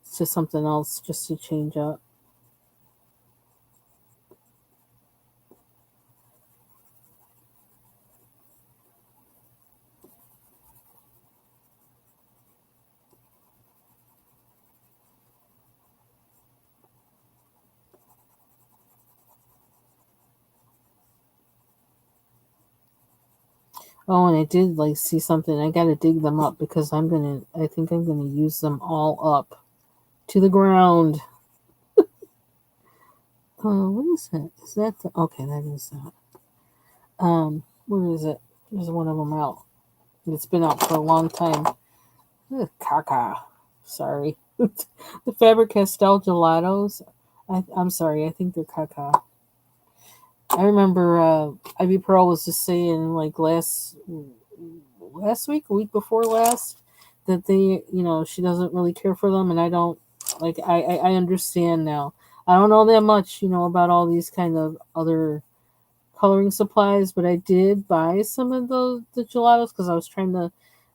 It's just something else just to change up. Oh, and I did like see something. I gotta dig them up because I think I'm gonna use them all up to the ground. Oh, what is that? Is that okay? That is that. Where is it? There's one of them out. It's been out for a long time. Caca. Sorry. The Faber Castell gelatos. I'm sorry. I think they're caca. I remember Ivy Pearl was just saying like last week, a week before last, that she doesn't really care for them, and I don't like. I understand now. I don't know that much, about all these kind of other coloring supplies, but I did buy some of the gelatos because I was trying to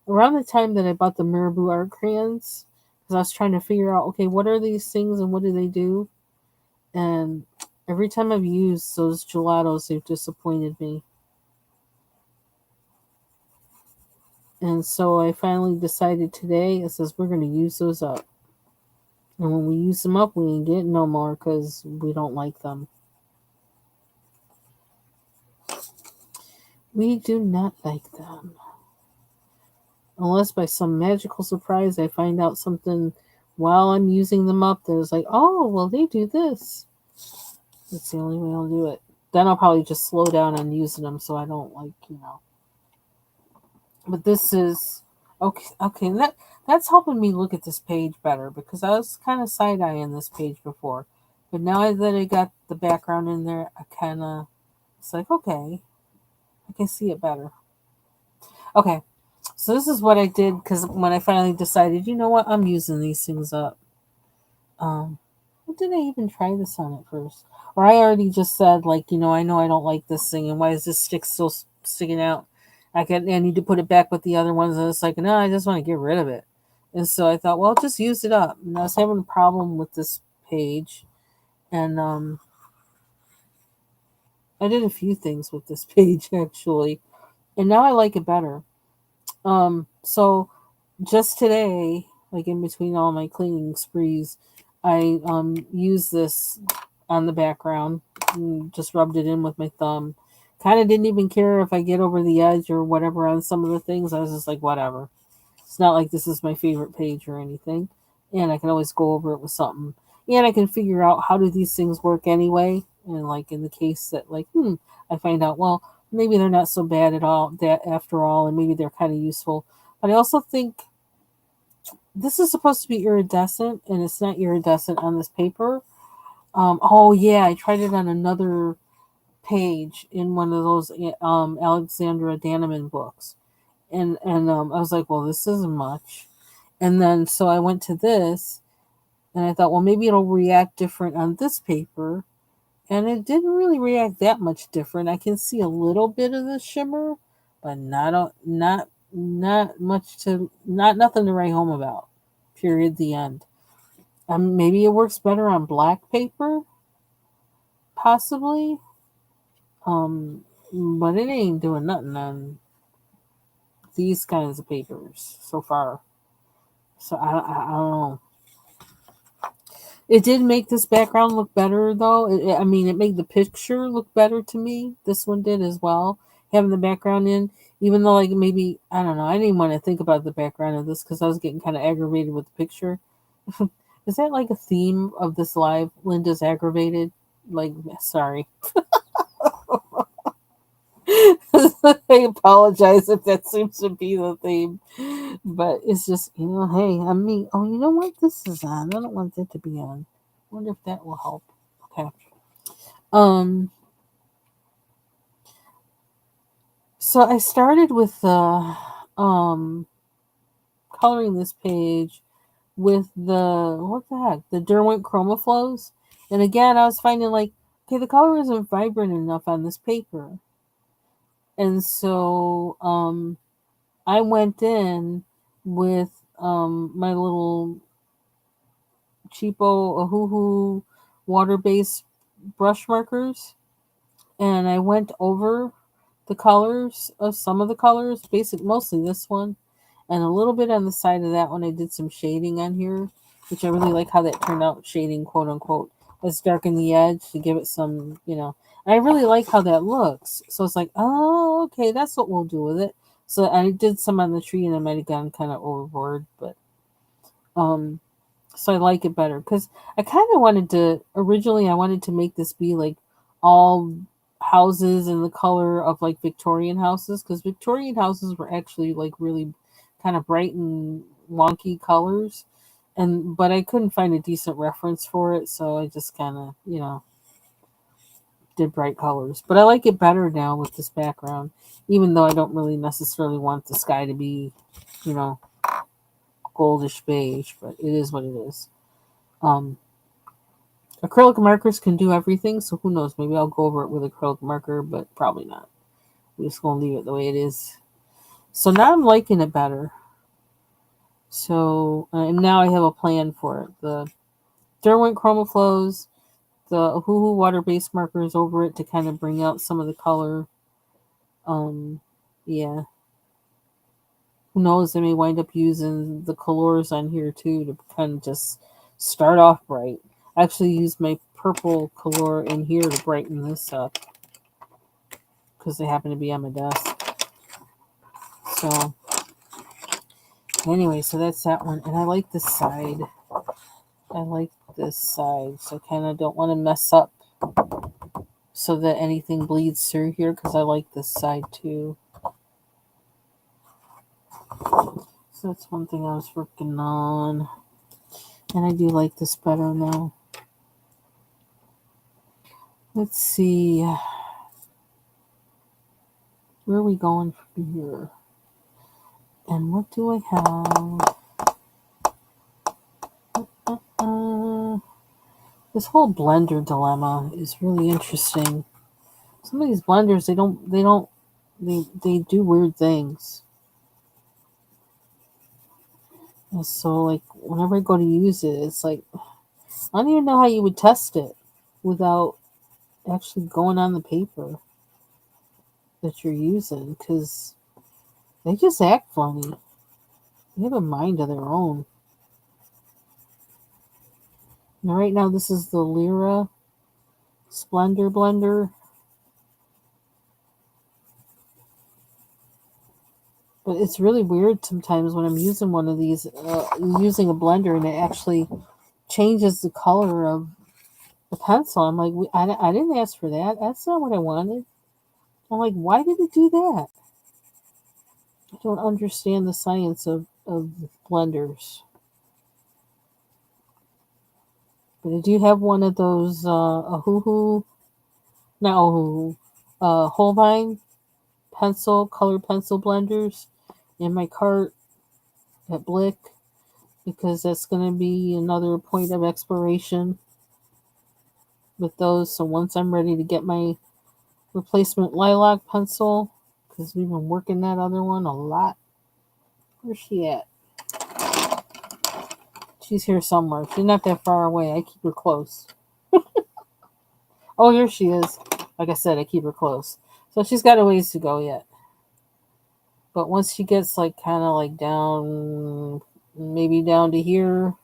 around the time that I bought the Marabou art crayons because I was trying to figure out okay what are these things and what do they do, and every time I've used those gelatos, they've disappointed me. And so I finally decided today, it says we're going to use those up. And when we use them up, we ain't getting no more because we don't like them. We do not like them. Unless by some magical surprise I find out something while I'm using them up that is like, oh, well, they do this. That's the only way I'll do it. Then I'll probably just slow down on using them so I don't like. But this is okay. Okay, and that's helping me look at this page better because I was kind of side eyeing this page before, but now that I got the background in there, I kind of it's like okay, I can see it better. Okay, so this is what I did because when I finally decided, you know what, I'm using these things up. Um, what did I even try this on at first? Or I already just said like, I know I don't like this thing, and why is this stick still sticking out? I need to put it back with the other ones, and it's like, no, I just want to get rid of it. And so I thought, well, just use it up. And I was having a problem with this page, and I did a few things with this page actually, and now I like it better. So just today, like in between all my cleaning sprees, I used this on the background and just rubbed it in with my thumb. Kind of didn't even care if I get over the edge or whatever on some of the things. I was just like, whatever. It's not like this is my favorite page or anything, and I can always go over it with something, and I can figure out how do these things work anyway. And like in the case that I find out well maybe they're not so bad at all that after all, and maybe they're kind of useful. But I also think this is supposed to be iridescent, and it's not iridescent on this paper. Oh yeah, I tried it on another page in one of those Alexandra Daneman books, and I was like, well, this isn't much. And then so I went to this, and I thought, well, maybe it'll react different on this paper, and it didn't really react that much different. I can see a little bit of the shimmer, but not much to not nothing to write home about. Period. The end. Maybe it works better on black paper, possibly. But it ain't doing nothing on these kinds of papers so far. So I don't know. It did make this background look better, though. I mean, it made the picture look better to me. This one did as well, having the background in. Even though, like, maybe, I don't know, I didn't want to think about the background of this because I was getting kind of aggravated with the picture. Is that like a theme of this live? Linda's aggravated? Like, sorry. I apologize if that seems to be the theme. But it's just, hey, I'm me. Oh, you know what? This is on. I don't want that to be on. Wonder if that will help. Okay. Um. So I started with um coloring this page with the what the heck the Derwent Chromaflows, and again I was finding like okay the color isn't vibrant enough on this paper, and so I went in with my little cheapo Ohuhu water based brush markers, and I went over the colors of some of the colors, mostly this one, and a little bit on the side of that one. I did some shading on here, which I really like how that turned out. Shading, quote unquote. Let's darken the edge to give it some. And I really like how that looks. So it's like, oh, okay, that's what we'll do with it. So I did some on the tree, and I might have gone kind of overboard, but um, so I like it better because I kind of wanted to originally I wanted to make this be like all houses in the color of like Victorian houses because Victorian houses were actually like really kind of bright and wonky colors, and but I couldn't find a decent reference for it, so I just kind of did bright colors. But I like it better now with this background, even though I don't really necessarily want the sky to be you know goldish beige, but it is what it is. Um, Acrylic markers can do everything, so who knows? Maybe I'll go over it with acrylic marker, but probably not. I'm just gonna leave it the way it is. So now I'm liking it better. So and now I have a plan for it. The Derwent Chromaflows, the Ohuhu water-based markers over it to kind of bring out some of the color. Um, yeah. Who knows? I may wind up using the colors on here too to kind of just start off bright. I actually use my purple color in here to brighten this up because they happen to be on my desk. So anyway, so that's that one. And I like this side. I like this side. So I kind of don't want to mess up so that anything bleeds through here because I like this side too. So that's one thing I was working on. And I do like this better now. Let's see. Where are we going from here? And what do I have? This whole blender dilemma is really interesting. Some of these blenders, they do weird things. And so, like, whenever I go to use it, it's like, I don't even know how you would test it without actually going on the paper that you're using, because they just act funny. They have a mind of their own. Now, right now, this is the Lyra Splendor blender. But it's really weird sometimes when I'm using one of these, using a blender, and it actually changes the color of the pencil. I'm like, I didn't ask for that. That's not what I wanted. I'm like, why did it do that? I don't understand the science of blenders. But I do have one of those Holbein color pencil blenders in my cart at Blick, because that's going to be another point of exploration with those. So once I'm ready to get my replacement lilac pencil, because we've been working that other one a lot. Where's she at? She's here somewhere. She's not that far away. I keep her close. Oh, here she is. Like I said, I keep her close. So she's got a ways to go yet. But once she gets like kind of like down, maybe down to here,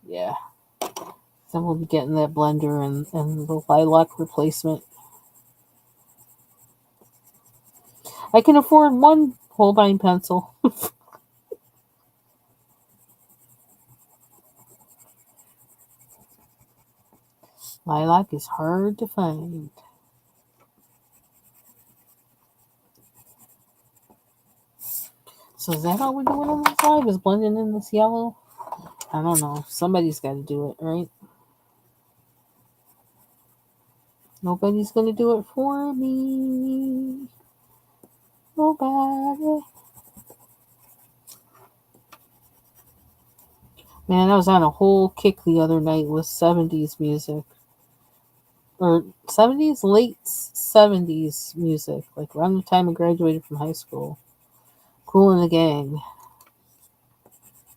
yeah. Then we'll be getting that blender and the lilac replacement. I can afford one Holbein pencil. Lilac is hard to find. So is that all we're doing on this live? Is blending in this yellow? I don't know. Somebody's got to do it, right? Nobody's going to do it for me. Nobody. Man, I was on a whole kick the other night with 70s music. Or 70s, late 70s music. Like around the time I graduated from high school. Kool and the Gang.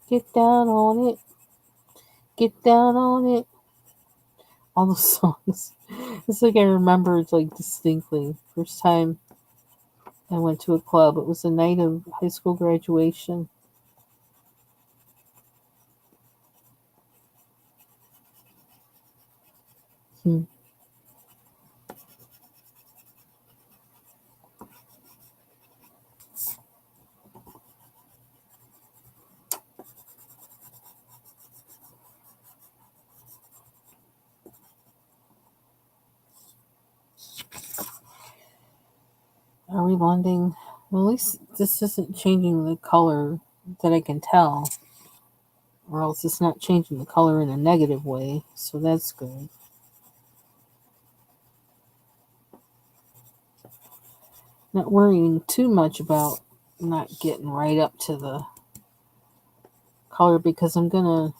Get down on it. Get down on it. All those songs. It's like I remember it like distinctly. First time I went to a club. It was the night of high school graduation. Are we blending? Well, at least this isn't changing the color that I can tell. Or else it's not changing the color in a negative way. So that's good. Not worrying too much about not getting right up to the color, because I'm gonna,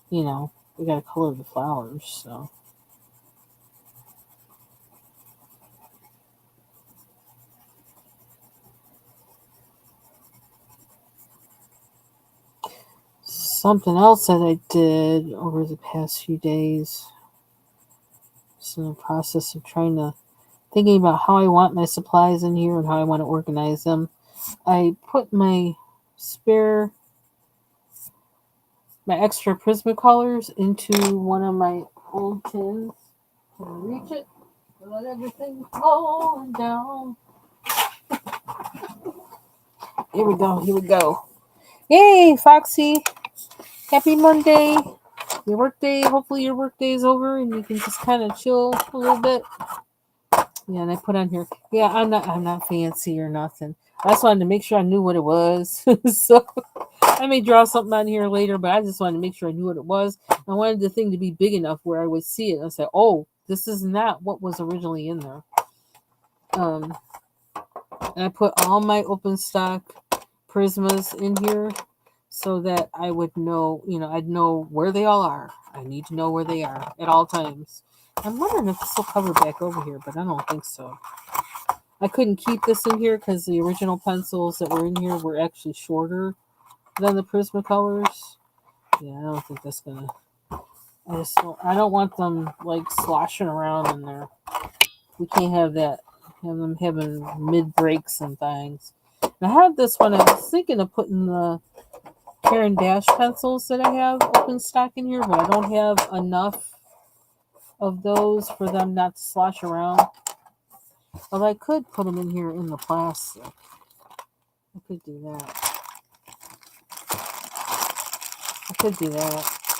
we gotta color the flowers, so. Something else that I did over the past few days, just in the process of thinking about how I want my supplies in here and how I want to organize them. I put my extra Prismacolors into one of my old tins. Can I reach it? Let everything falling down. Here we go. Here we go. Yay, Foxy! Happy Monday. Your workday. Hopefully your workday is over and you can just kind of chill a little bit. Yeah, and I put on here. Yeah, I'm not fancy or nothing. I just wanted to make sure I knew what it was. So I may draw something on here later, but I just wanted to make sure I knew what it was. I wanted the thing to be big enough where I would see it and say, "Oh, this is not what was originally in there." Um, and I put all my open stock Prismas in here so that I would know, I'd know where they all are. I need to know where they are at all times. I'm wondering if this will cover back over here, but I don't think so. I couldn't keep this in here because the original pencils that were in here were actually shorter than the Prismacolors. Yeah, I don't think that's gonna. I don't want them like sloshing around in there. We can't have that. Have them having mid breaks and things. And I had this one. I was thinking of putting the Caran Dash pencils that I have open stock in here, but I don't have enough of those for them not to slosh around. But I could put them in here in the plastic. I could do that.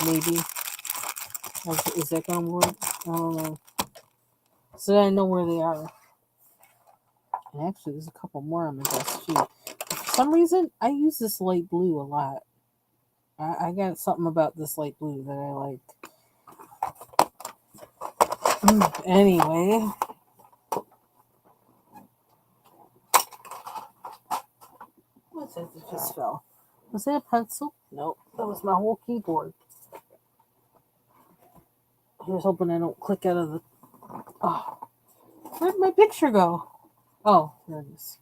Maybe. Is that going to work? I don't know. So that I know where they are. And actually, there's a couple more on my desk too. For some reason, I use this light blue a lot. I got something about this light blue that I like. Anyway. What's that that just fell? Was that a pencil? Nope. That was my whole keyboard. Here's hoping I don't click out of the... Oh. Where'd my picture go? Oh, there it is.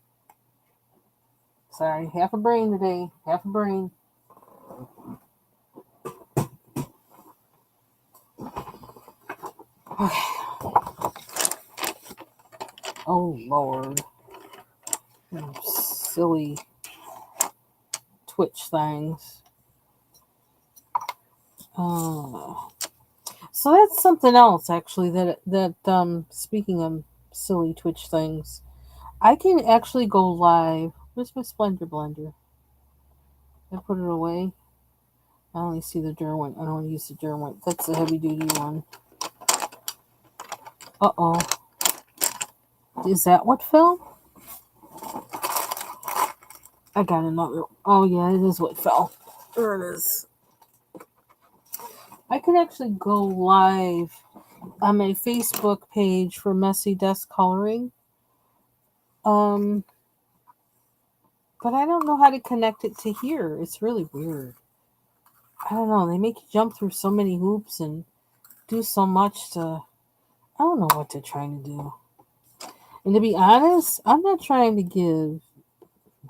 Sorry, half a brain today. Half a brain. Okay. Oh, Lord. Silly Twitch things. So that's something else, actually, that speaking of silly Twitch things, I can actually go live. Where's my Splendor blender? I put it away. I only see the Derwent. I don't want to use the Derwent. That's the heavy duty one. Uh-oh. Is that what fell? I got another. Oh, yeah, it is what fell. There it is. I can actually go live on my Facebook page for Messy Desk Coloring. But I don't know how to connect it to here. It's really weird. I don't know. They make you jump through so many hoops and do so much to... I don't know what they're trying to do. And to be honest, I'm not trying to give...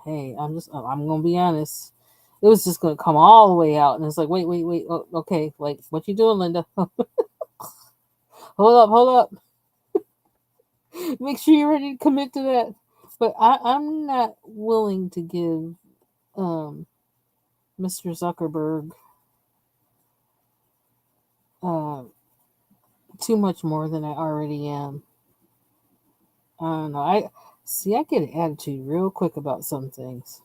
Hey, I'm going to be honest. It was just going to come all the way out. And it's like, wait. Oh, okay, like, what you doing, Linda? Hold up. Make sure you're ready to commit to that. But I'm not willing to give Mr. Zuckerberg too much more than I already am. I don't know. I get an attitude real quick about some things.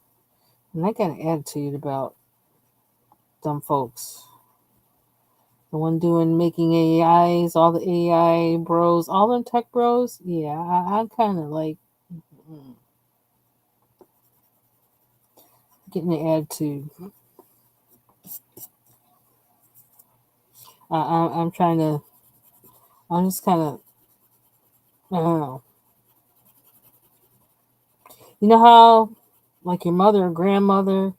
And I got an attitude about dumb folks. The one making AIs, all the AI bros, all them tech bros. Yeah, I'm kind of like getting an attitude. I'm trying to. I'm just kind of. I don't know. You know how, like your mother or grandmother,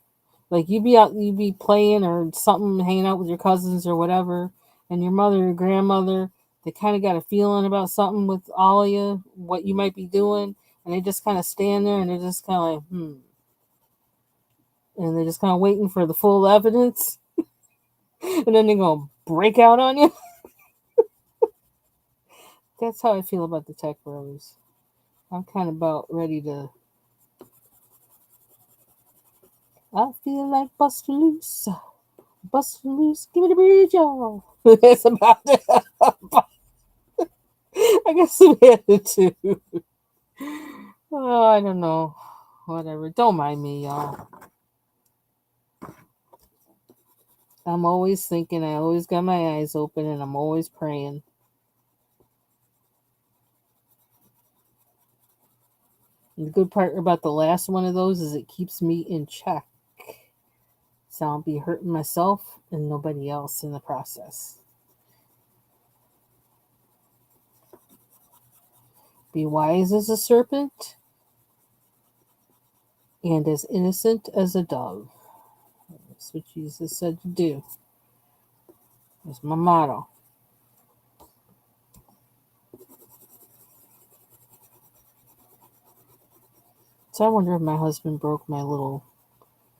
like you be playing or something, hanging out with your cousins or whatever, and your mother or grandmother, they kind of got a feeling about something with all of you, what you might be doing, and they just kind of stand there and they're just kind of like, and they're just kind of waiting for the full evidence, and then they're gonna break out on you. That's how I feel about the tech bros. I'm kind of about ready to. I feel like busting loose. Give me the bridge, y'all. That's about it. I got some attitude. Oh, I don't know. Whatever. Don't mind me, y'all. I'm always thinking. I always got my eyes open, and I'm always praying. And the good part about the last one of those is it keeps me in check. So I'll be hurting myself and nobody else in the process. Be wise as a serpent and as innocent as a dove. That's what Jesus said to do. That's my motto. So I wonder if my husband broke my little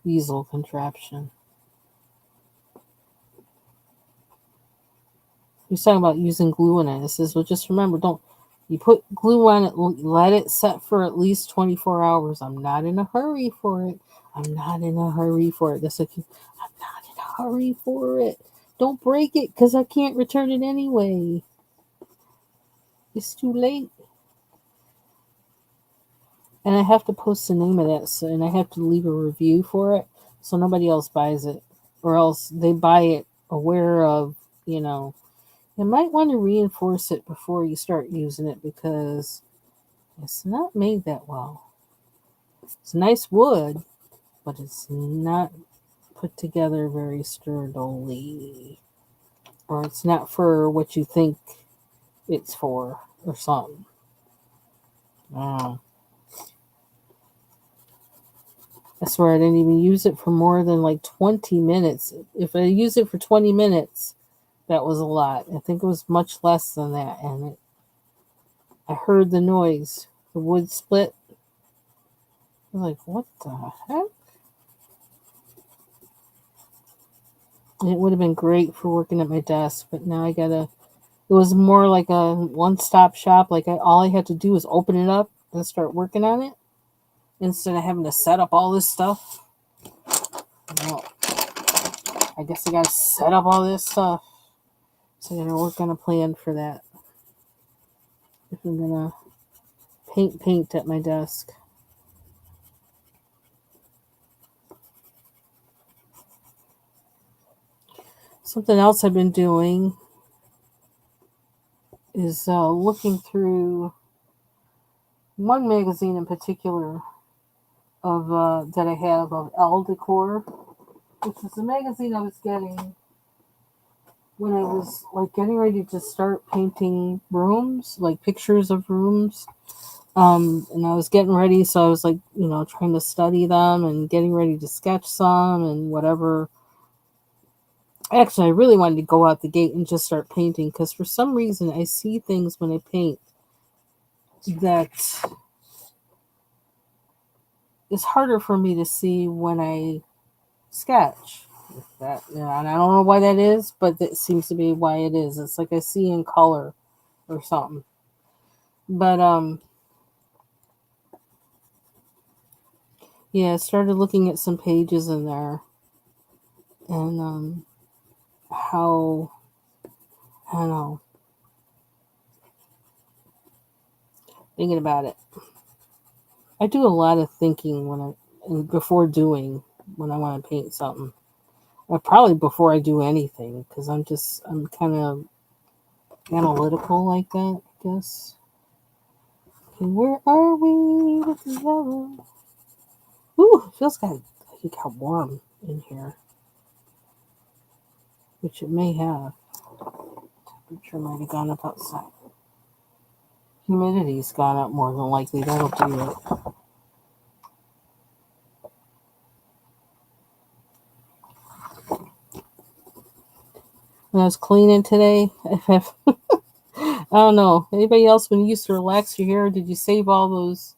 weasel contraption. He was talking about using glue in it. It says, well, just remember, don't you put glue on it, let it set for at least 24 hours. I'm not in a hurry for it. I'm not in a hurry for it. That's like, I'm not in a hurry for it. Don't break it because I can't return it anyway. It's too late. And I have to post the name of that, and I have to leave a review for it so nobody else buys it, or else they buy it aware of, you know, you might want to reinforce it before you start using it because it's not made that well. It's nice wood, but it's not put together very sturdily. Or it's not for what you think it's for, or something. I swear I didn't even use it for more than like 20 minutes. If I used it for 20 minutes, that was a lot. I think it was much less than that. And I heard the noise. The wood split. I was like, what the heck? And it would have been great for working at my desk, but now I gotta. It was more like a one-stop shop. Like all I had to do was open it up and start working on it instead of having to set up all this stuff. Well, I guess I gotta set up all this stuff. So I gotta work on a plan for that. If I'm gonna paint at my desk. Something else I've been doing is looking through one magazine in particular of that I have of Elle Decor, which is a magazine I was getting when I was like getting ready to start painting rooms, like pictures of rooms. And I was getting ready, so I was like, you know, trying to study them and getting ready to sketch some and whatever. Actually, I really wanted to go out the gate and just start painting because for some reason I see things when I paint that it's harder for me to see when I sketch. That, you know, and I don't know why that is, but that seems to be why it is. It's like I see in color or something. But yeah, I started looking at some pages in there and how I don't know, thinking about it. I do a lot of thinking before doing when I want to paint something. Or probably before I do anything because I'm kind of analytical like that, I guess. Okay, where are we with the yellow? Ooh, feels like it got warm in here, which it may have. Temperature might have gone up outside. Humidity's gone up more than likely. That'll do it. When I was cleaning today, I don't know. Anybody else, when you used to relax your hair, did you save all those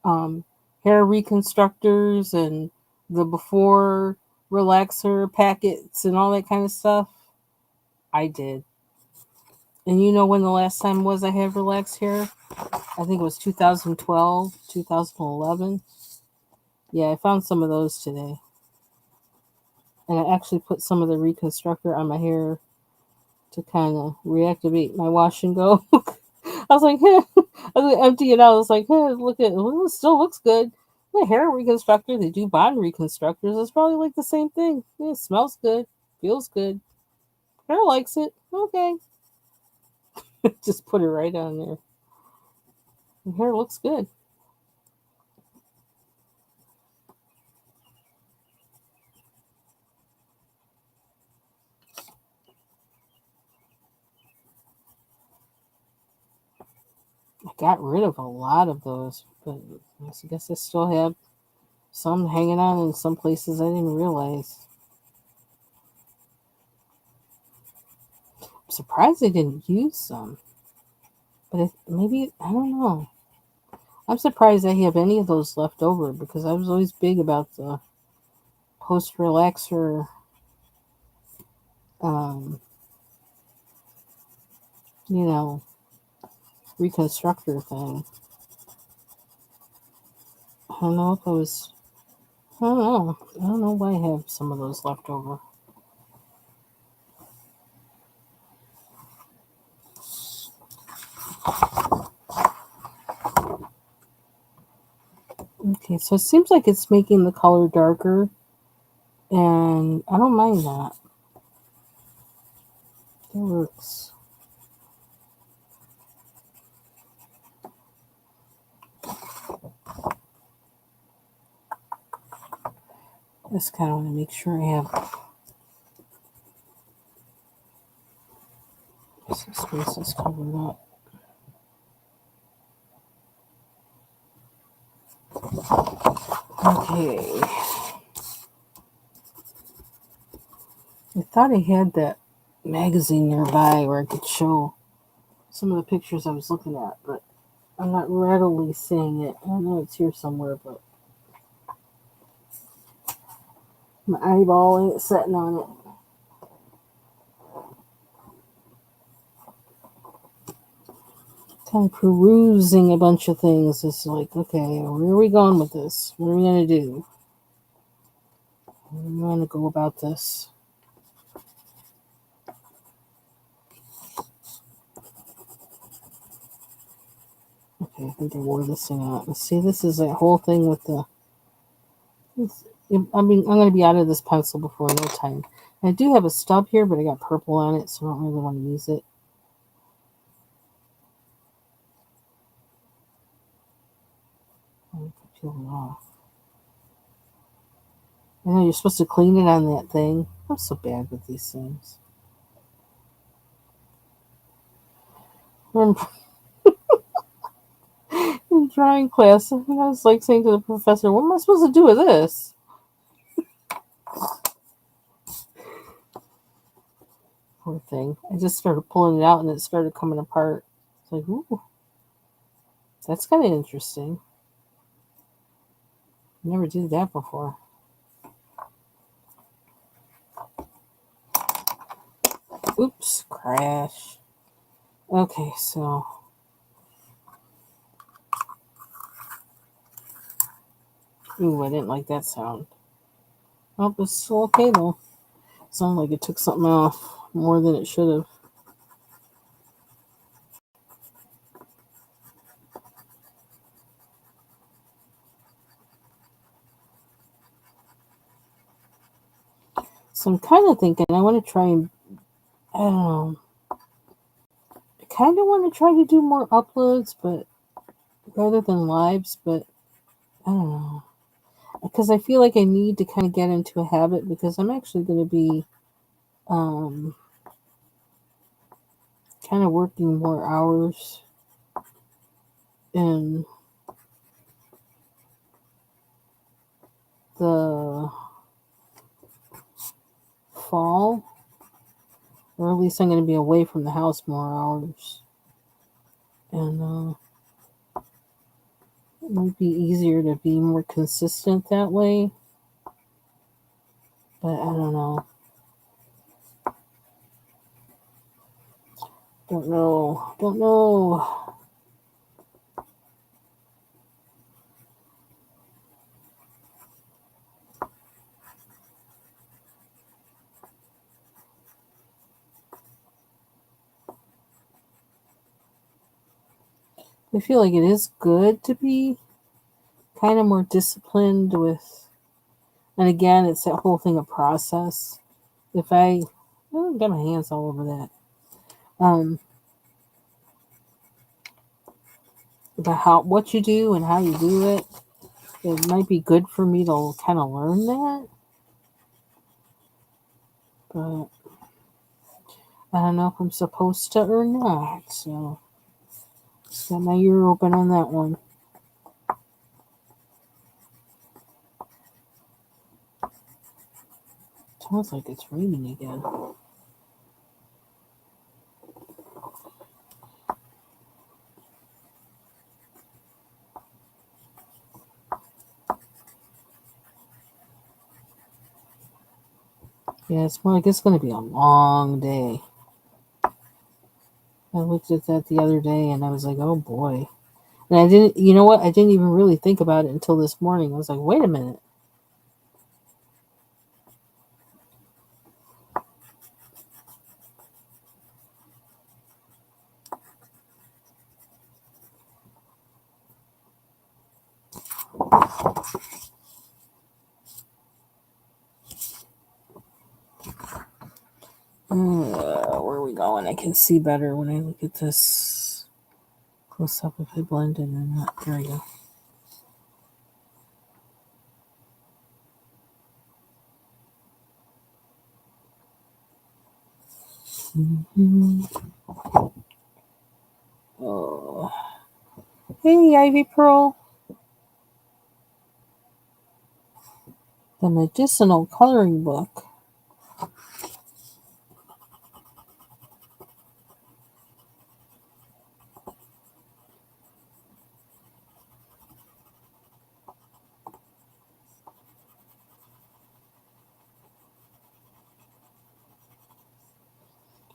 um, hair reconstructors and the before relaxer packets and all that kind of stuff? I did. And you know when the last time was I had relaxed hair? I think it was 2012, 2011. Yeah, I found some of those today. And I actually put some of the reconstructor on my hair to kind of reactivate my wash and go. I was like, hey. I was empty it out. I was like, hey, look at it still looks good. The hair reconstructor, they do body reconstructors. It's probably like the same thing. Yeah, it smells good, feels good. Hair likes it. Okay. Just put it right on there. The hair looks good. I got rid of a lot of those, but I guess I still have some hanging on in some places I didn't realize. I'm surprised they didn't use some, but maybe I don't know. I'm surprised I have any of those left over because I was always big about the post relaxer, um, you know, reconstructor thing. I don't know if I was. I don't know. I don't know why I have some of those left over. Okay, so it seems like it's making the color darker, and I don't mind that. It works. Just kind of want to make sure I have some spaces covered up. Okay. I thought I had that magazine nearby where I could show some of the pictures I was looking at, but I'm not readily seeing it. I know it's here somewhere, but my eyeball ain't setting on it. Kind of perusing a bunch of things. It's like, okay, where are we going with this? What are we going to do? How are we going to go about this? Okay, I think I wore this thing out. Let's see, this is that whole thing with the. I'm going to be out of this pencil before no time. I do have a stub here, but I got purple on it, so I don't really want to use it. Peel it off. I know you're supposed to clean it on that thing. I'm so bad with these things. In drawing class, and I was like saying to the professor, "What am I supposed to do with this?" Poor thing. I just started pulling it out, and it started coming apart. It's like, ooh, that's kind of interesting. Never did that before. Oops, crash. Okay, so ooh, I didn't like that sound. Oh, it's still okay though. Sounded like it took something off more than it should have. So I'm kind of thinking I want to try and I don't know. I kind of want to try to do more uploads, but rather than lives, but I don't know because I feel like I need to kind of get into a habit because I'm actually going to be um, kind of working more hours in the fall, or at least I'm going to be away from the house more hours, and it might be easier to be more consistent that way. But I don't know. Don't know. Don't know. I feel like it is good to be kind of more disciplined with, and again, it's that whole thing of process. If I got my hands all over that. Um, about what you do and how you do it, it might be good for me to kind of learn that, but I don't know if I'm supposed to or not. So, got my ear open on that one. Sounds like it's raining again. Yeah, it's more like it's going to be a long day. I looked at that the other day and I was like, oh boy. And I didn't, you know what? I didn't even really think about it until this morning. I was like, wait a minute. Where are we going? I can see better when I look at this close up if I blend in or not. There we go. Mm-hmm. Oh. Hey, Ivy Pearl. The Medicinal Coloring Book.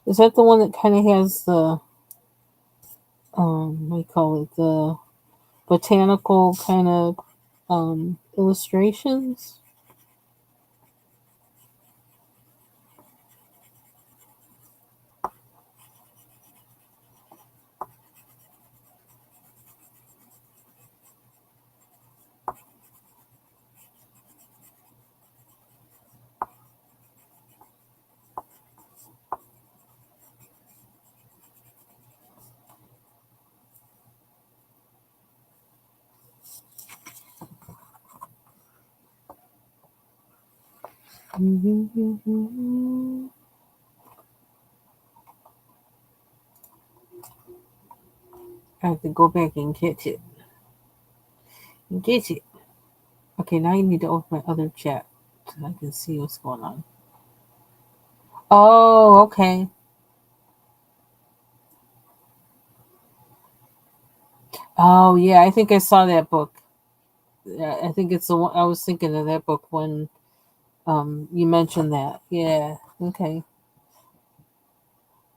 Is that the one that kind of has the, what do you call it? The botanical kind of illustrations? I have to go back and get it. Get it. Okay, now you need to open my other chat so I can see what's going on. Oh, okay. Oh, yeah, I think I saw that book. Yeah, I think it's the one I was thinking of that book when you mentioned that. Yeah, okay.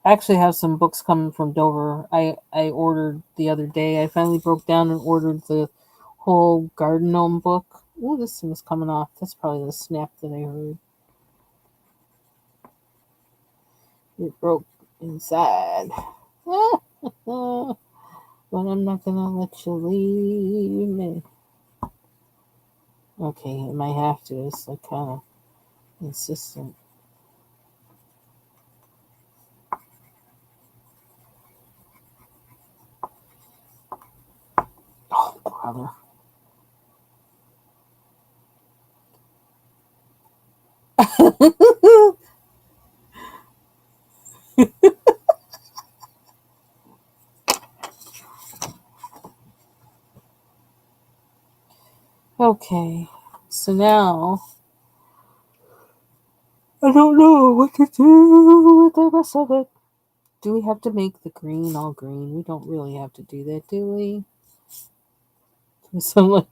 I actually have some books coming from Dover. I ordered the other day. I finally broke down and ordered the whole garden gnome book. Ooh, this thing's coming off. That's probably the snap that I heard. It broke inside. But I'm not gonna let you leave me. Okay, it might have to. It's like kind of insistent. Oh, brother. Okay, so now I don't know what to do with the rest of it. Do we have to make the green all green? We don't really have to do that, do we? We sound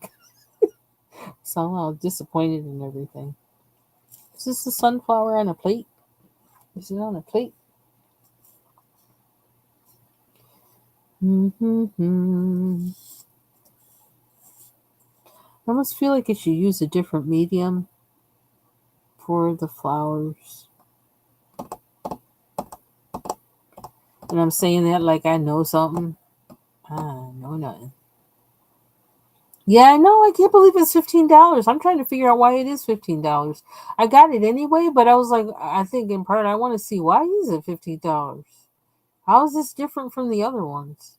all disappointed in everything. Is this the sunflower on a plate? Is it on a plate? Mm-hmm. I almost feel like I should use a different medium for the flowers. And I'm saying that like I know something. No, nothing. Yeah, I know. I can't believe it's $15. I'm trying to figure out why it is $15. I got it anyway, but I was like, I think in part I want to see why is it $15. How is this different from the other ones?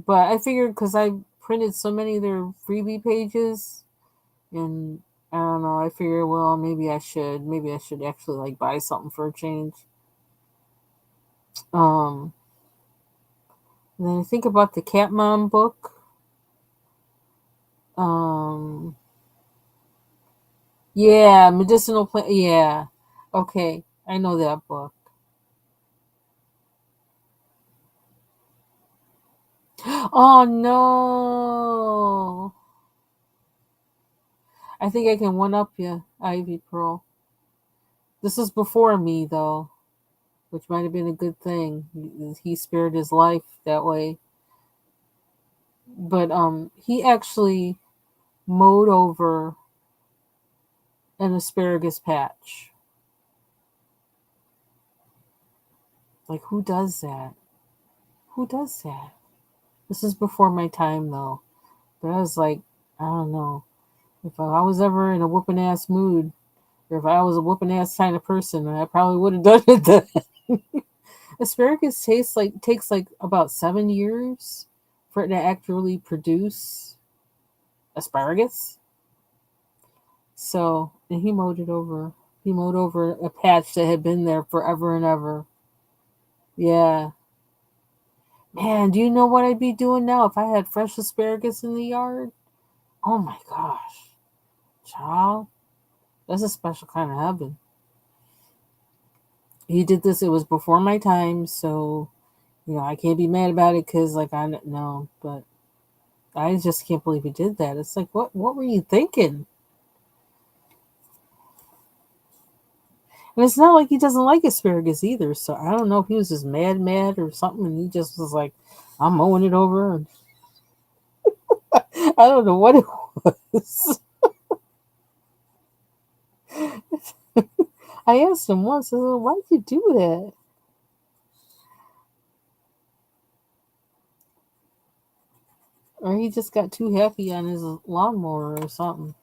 But I figured because I printed so many of their freebie pages, and I don't know. I figured, well, maybe I should actually like buy something for a change. Um, and then I think about the Cat Mom book. Um, yeah, medicinal plant. Yeah, okay, I know that book. Oh no! I think I can one up you, Ivy Pearl. This is before me though, which might have been a good thing. He spared his life that way. But he actually mowed over an asparagus patch. Like who does that? Who does that? This is before my time though. But I was like, I don't know. If I was ever in a whooping ass mood, or if I was a whooping ass kind of person, I probably would have done it then. Asparagus takes like about 7 years for it to actually produce asparagus. So, and he mowed it over. He mowed over a patch that had been there forever and ever. Yeah. Man, do you know what I'd be doing now if I had fresh asparagus in the yard? Oh my gosh. Child, that's a special kind of heaven. He did this, it was before my time, so, I can't be mad about it because, like, I know, but I just can't believe he did that. It's like, what were you thinking? And it's not like he doesn't like asparagus either, so I don't know if he was just mad or something, and he just was like, I'm mowing it over. And I don't know what it was. I asked him once, I said, why did you do that? Or he just got too happy on his lawnmower or something.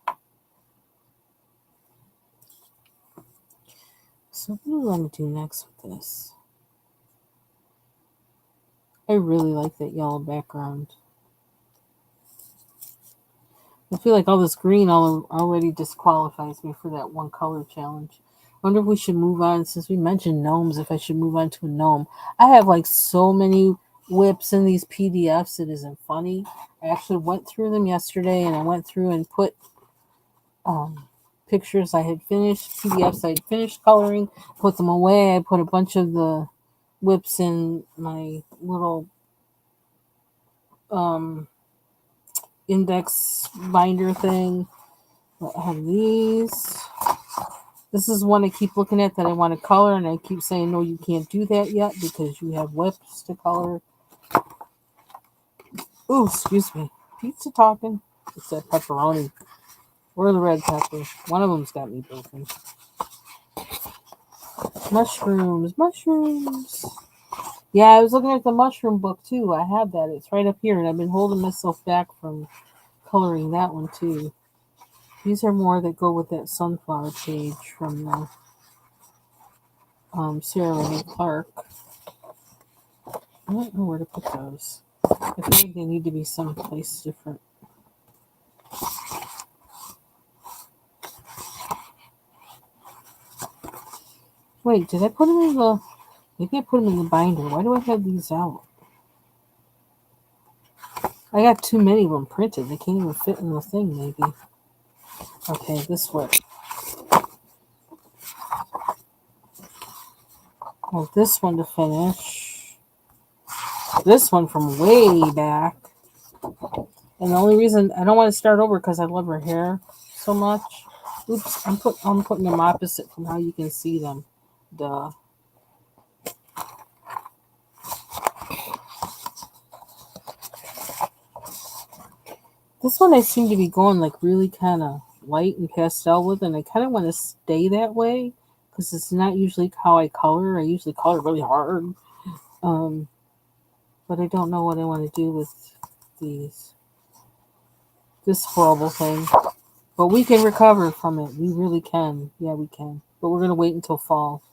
So what do I want to do next with this? I really like that yellow background. I feel like all this green already disqualifies me for that one color challenge. I wonder if we should move on, since we mentioned gnomes, if I should move on to a gnome. I have like so many whips in these PDFs, it isn't funny. I actually went through them yesterday, and I went through and put um, pictures I had finished, PDFs I had finished coloring, put them away. I put a bunch of the whips in my little um, index binder thing. I have these. This is one I keep looking at that I want to color, and I keep saying, no, you can't do that yet because you have whips to color. Ooh, excuse me. Pizza talking. It's that pepperoni. Where are the red peppers? One of them's got me broken. Mushrooms. Mushrooms. Yeah, I was looking at the mushroom book too. I have that. It's right up here, and I've been holding myself back from coloring that one too. These are more that go with that sunflower page from the Sarah Renee Clark. I don't know where to put those. I feel like they need to be someplace different. Wait, did I put them in the... Maybe I put them in the binder. Why do I have these out? I got too many of them printed. They can't even fit in the thing, maybe. Okay, this way. I have this one to finish. This one from way back. And the only reason I don't want to start over because I love her hair so much. Oops, I'm putting them opposite from how you can see them. Duh. This one I seem to be going like really kind of light and pastel with, and I kind of want to stay that way because it's not usually how I color. I usually color really hard. Um, but I don't know what I want to do with these. This horrible thing. But we can recover from it. We really can. Yeah, we can. But we're going to wait until fall.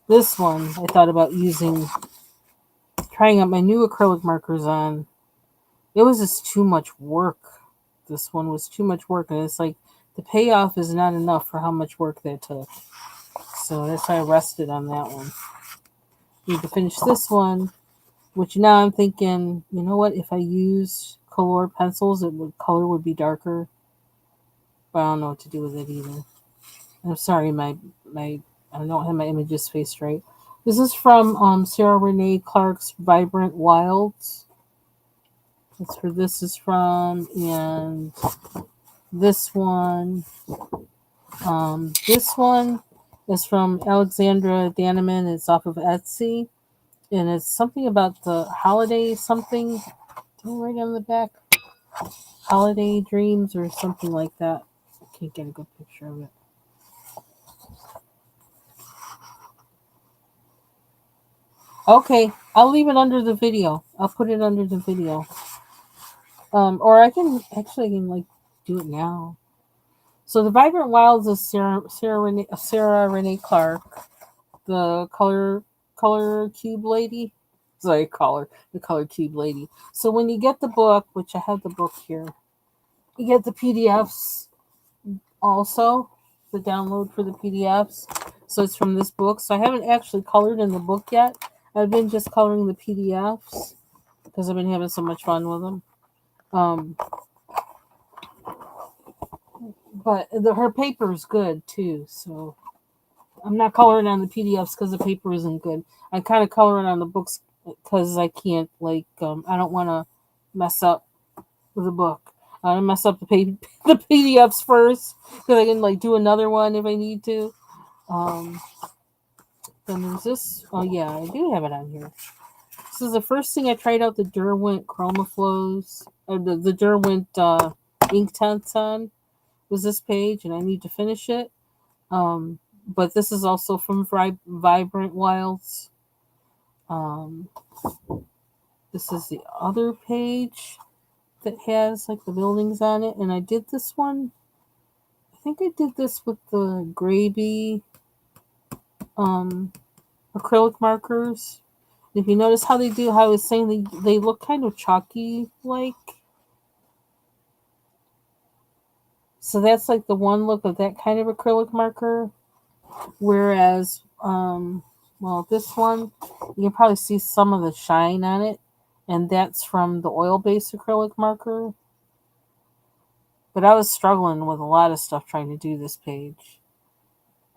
This one, I thought about trying out my new acrylic markers on. It was just too much work. This one was too much work. And it's like the payoff is not enough for how much work that took. So that's why I rested on that one. Need to finish this one, which now I'm thinking, you know what? If I use color pencils, color would be darker. But I don't know what to do with it either. I'm sorry, my I don't have my images faced right. This is from Sarah Renee Clark's Vibrant Wilds. That's where this is from, and this one is from Alexandra Daneman. It's off of Etsy, and it's something about the holiday something. Right on the back, holiday dreams or something like that. I can't get a good picture of it. Okay, I'll leave it under the video. I'll put it under the video. Or I can like do it now. So the Vibrant Wilds is Sarah Renee Clark, the color cube lady. Sorry, the color cube lady. So when you get the book, which I have the book here, you get the PDFs also, the download for the PDFs. So it's from this book. So I haven't actually colored in the book yet. I've been just coloring the PDFs because I've been having so much fun with them. But her paper is good too, so I'm not coloring on the PDFs because the paper isn't good. I kind of color it on the books because I can't I don't want to mess up the book. I mess up the the PDFs first because I can do another one if I need to. Then there's this. Oh yeah, I do have it on here. This is the first thing I tried out the Derwent ChromaFlows or the Derwent Inktense on. Was this page, and I need to finish it. But this is also from Vibrant Wilds. This is the other page that has the buildings on it, and I did this one. I think I did this with the Graby acrylic markers. If you notice how I was saying they look kind of chalky like. So that's the one look of that kind of acrylic marker. Whereas, this one, you can probably see some of the shine on it. And that's from the oil-based acrylic marker. But I was struggling with a lot of stuff trying to do this page.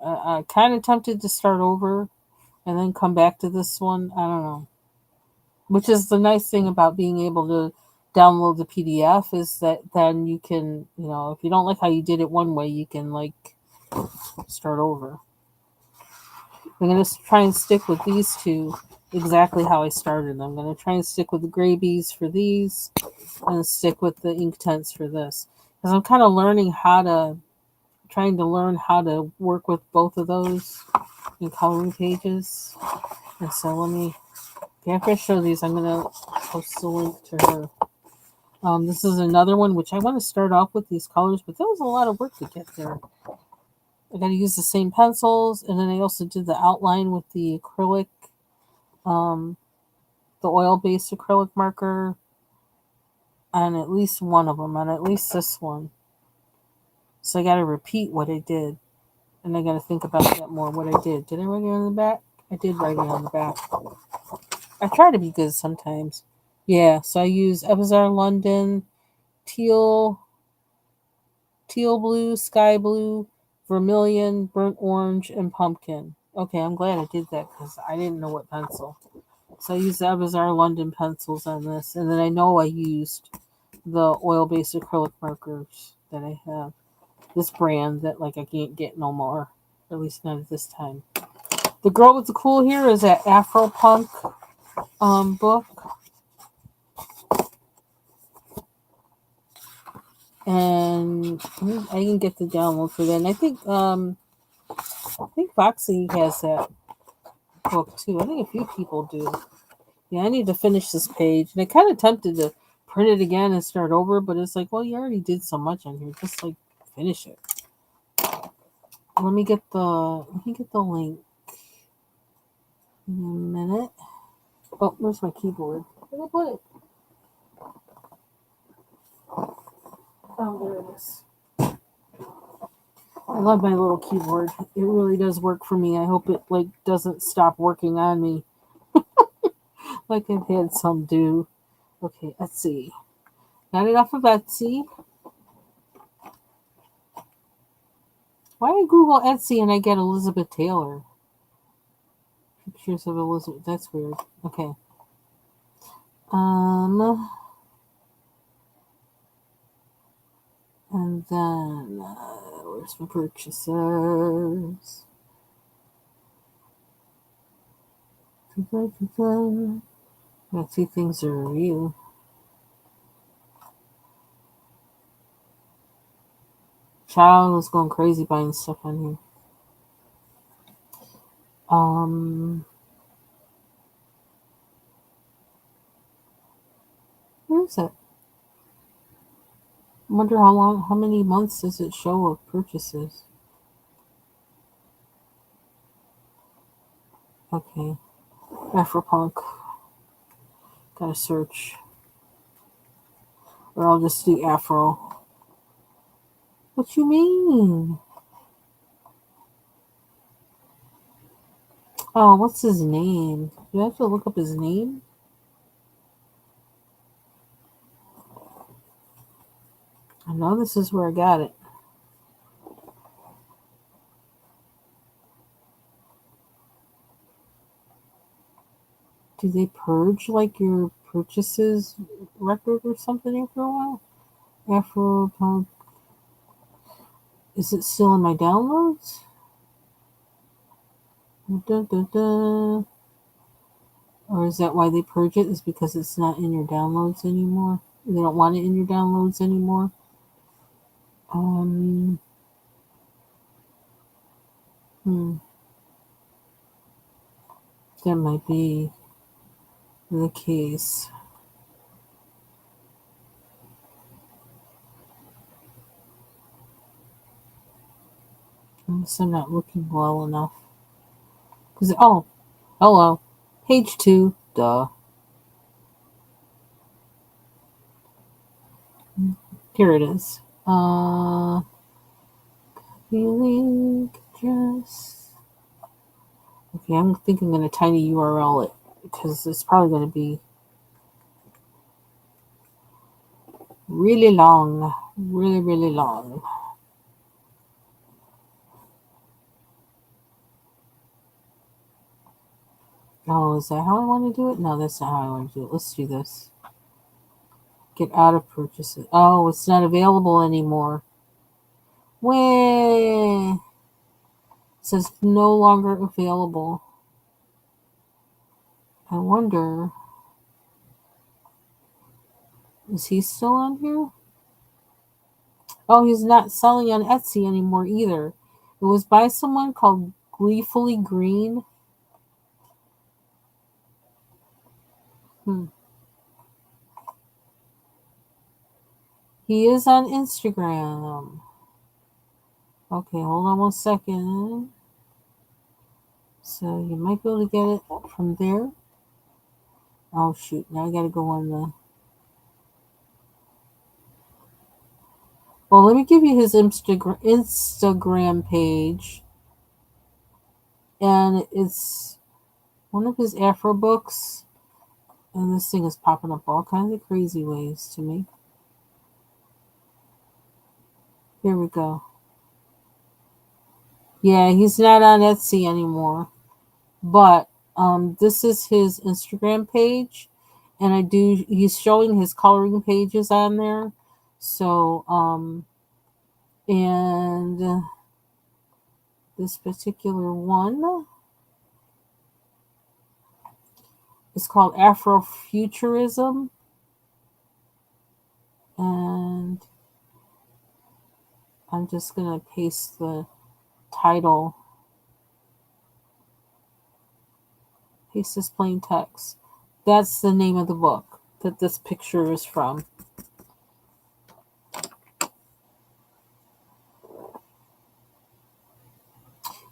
I kind of tempted to start over and then come back to this one. I don't know. Which is the nice thing about being able to download the PDF is that then you can, if you don't like how you did it one way, you can start over. I'm going to try and stick with these two exactly how I started. I'm going to try and stick with the Grabies for these and stick with the Inktense for this. Because I'm kind of trying to learn how to work with both of those in coloring pages. And so after I show these, I'm going to post a link to her. This is another one, which I want to start off with these colors, but that was a lot of work to get there. I got to use the same pencils, and then I also did the outline with the acrylic, the oil-based acrylic marker on at least one of them, on at least this one. So I got to repeat what I did, and I got to think about that more, what I did. Did I write it on the back? I did write it on the back. I try to be good sometimes. Yeah, so I use Evazar London, teal blue, sky blue, vermilion, burnt orange, and pumpkin. Okay, I'm glad I did that because I didn't know what pencil. So I used the Evazar London pencils on this, and then I know I used the oil-based acrylic markers that I have. This brand that I can't get no more, at least not at this time. The girl with the cool hair is that Afro Punk book. And I can get the download for that. And I think Foxy has that book too. I think a few people do. Yeah, I need to finish this page. And I kind of tempted to print it again and start over, but it's like, well, you already did so much on here. Just like finish it. Let me get the link in a minute. Oh, where's my keyboard? Where did I put it? Oh, there it is. I love my little keyboard. It really does work for me. I hope it like doesn't stop working on me like I've had some do. Okay, Etsy. Got it off of Etsy. Why did I Google Etsy and I get Elizabeth Taylor? Pictures of Elizabeth. That's weird. Okay. And then where's my purchases? Got 2 things to review. Child was going crazy buying stuff on here. Where is it? I wonder how many months does it show of purchases? Okay. Afropunk. Gotta search. Or I'll just do Afro. What you mean? Oh, what's his name? Do I have to look up his name? I know this is where I got it. Do they purge like your purchases record or something after a while? Afropunk. Is it still in my downloads? Dun, dun, dun. Or is that why they purge it? Is because it's not in your downloads anymore? They don't want it in your downloads anymore? Um, that might be the case. Unless I'm not looking well enough. Oh, hello. Page 2. Duh. Here it is. Link address. Okay, I'm thinking I'm going to tiny URL it because it's probably going to be really long. Really, really long. Oh, is that how I want to do it? No, that's not how I want to do it. Let's do this. Get out of purchases. Oh, it's not available anymore. Where? It says no longer available. I wonder, is he still on here? Oh, he's not selling on Etsy anymore either. It was by someone called Gleefully Green. He is on Instagram. Okay, hold on 1 second. So you might be able to get it from there. Oh shoot, now I gotta go on the... Well, let me give you his Instagram page. And it's one of his Afro books. And this thing is popping up all kinds of crazy ways to me. Here we go. Yeah, he's not on Etsy anymore. But this is his Instagram page. And he's showing his coloring pages on there. So, and this particular one is called Afrofuturism. And I'm just going to paste the title. Paste this plain text. That's the name of the book that this picture is from.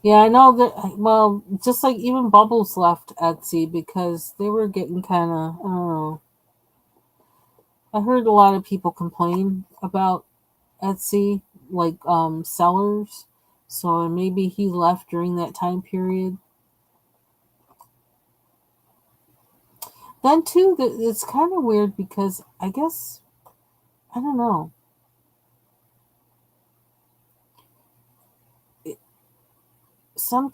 Yeah, I know that. Well, just like even Bubbles left Etsy because they were getting kind of. I don't know. I heard a lot of people complain about Etsy, like sellers. So maybe he left during that time period. Then too, it's kind of weird because I guess I don't know. It- Some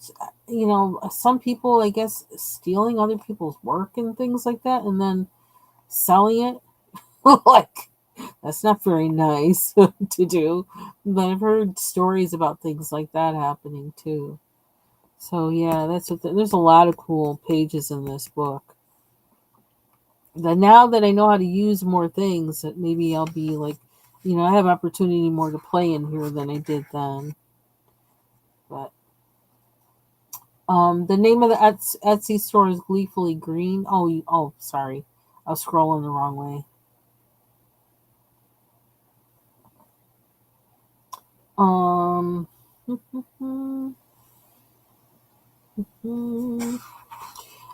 some people I guess stealing other people's work and things like that, and then selling it. Like that's not very nice to do. But I've heard stories about things like that happening too. So yeah, that's what there's a lot of cool pages in this book. That now that I know how to use more things, that maybe I'll be like, I have opportunity more to play in here than I did then. But the name of the Etsy store is Gleefully Green. Oh, sorry, I was scrolling the wrong way. Um,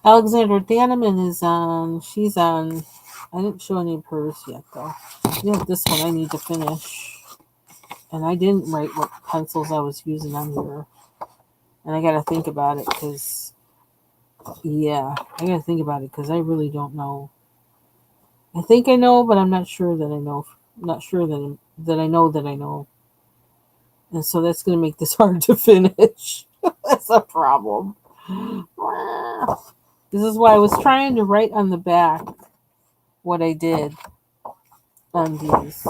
Alexandra Danneman is on. She's on. I didn't show any of hers yet though. Yeah, this one I need to finish, and I didn't write what pencils I was using on here, and I got to think about it because yeah, I got to think about it because I really don't know. I think I know, but I'm not sure that I know. Not sure that I know that I know, and so that's going to make this hard to finish. That's a problem. This is why I was trying to write on the back what I did on these.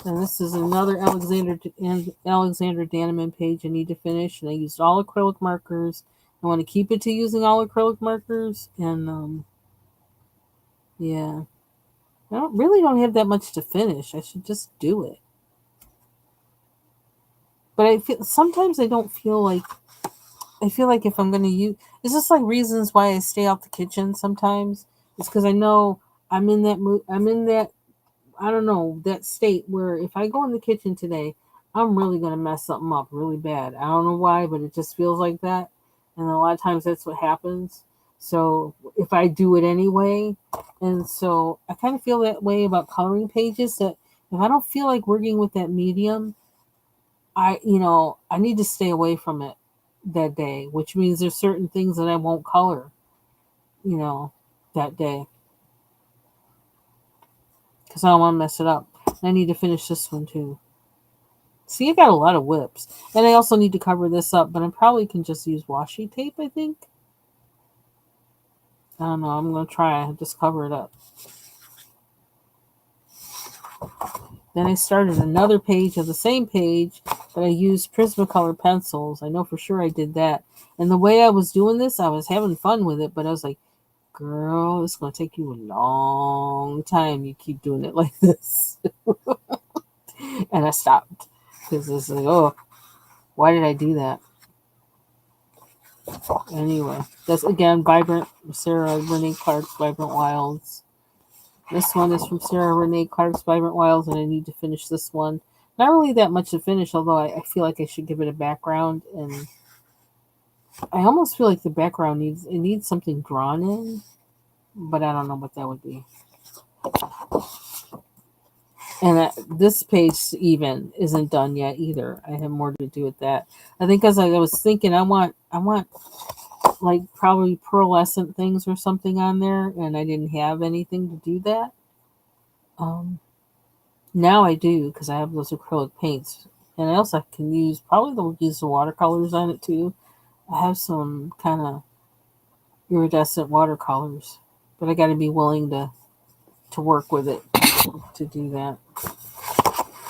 And this is another Alexander Danneman page I need to finish, and I used all acrylic markers. I want to keep it to using all acrylic markers, and yeah, really don't have that much to finish. I should just do it. But I feel sometimes I feel like if I'm gonna use, it's just like reasons why I stay out the kitchen sometimes. It's because I know I'm in that mood. I'm in that, I don't know, that state where if I go in the kitchen today, I'm really gonna mess something up really bad. I don't know why, but it just feels like that. And a lot of times that's what happens. So if I do it anyway, and so I kind of feel that way about coloring pages, that if I don't feel like working with that medium, I need to stay away from it that day, which means there's certain things that I won't color, you know, that day because I don't want to mess it up. I need to finish this one too. See, I got a lot of whips. And I also need to cover this up, but I probably can just use washi tape, I think. I don't know. I'm going to try and just cover it up. Then I started another page of the same page, but I used Prismacolor pencils. I know for sure I did that. And the way I was doing this, I was having fun with it, but I was like, girl, it's going to take you a long time. You keep doing it like this. And I stopped because it's like, oh, why did I do that? Anyway, that's again Vibrant Sarah Renee Clark's Vibrant Wilds. This one is from Sarah Renee Clark's Vibrant Wilds, and I need to finish this one. Not really that much to finish, although I feel like I should give it a background, and I almost feel like the background needs something drawn in, but I don't know what that would be. And this page even isn't done yet either. I have more to do with that. I think as I was thinking, I want like probably pearlescent things or something on there, and I didn't have anything to do that. Um, Now I do because I have those acrylic paints, and I also can use the watercolors on it too. I have some kind of iridescent watercolors, but I got to be willing to work with it to do that.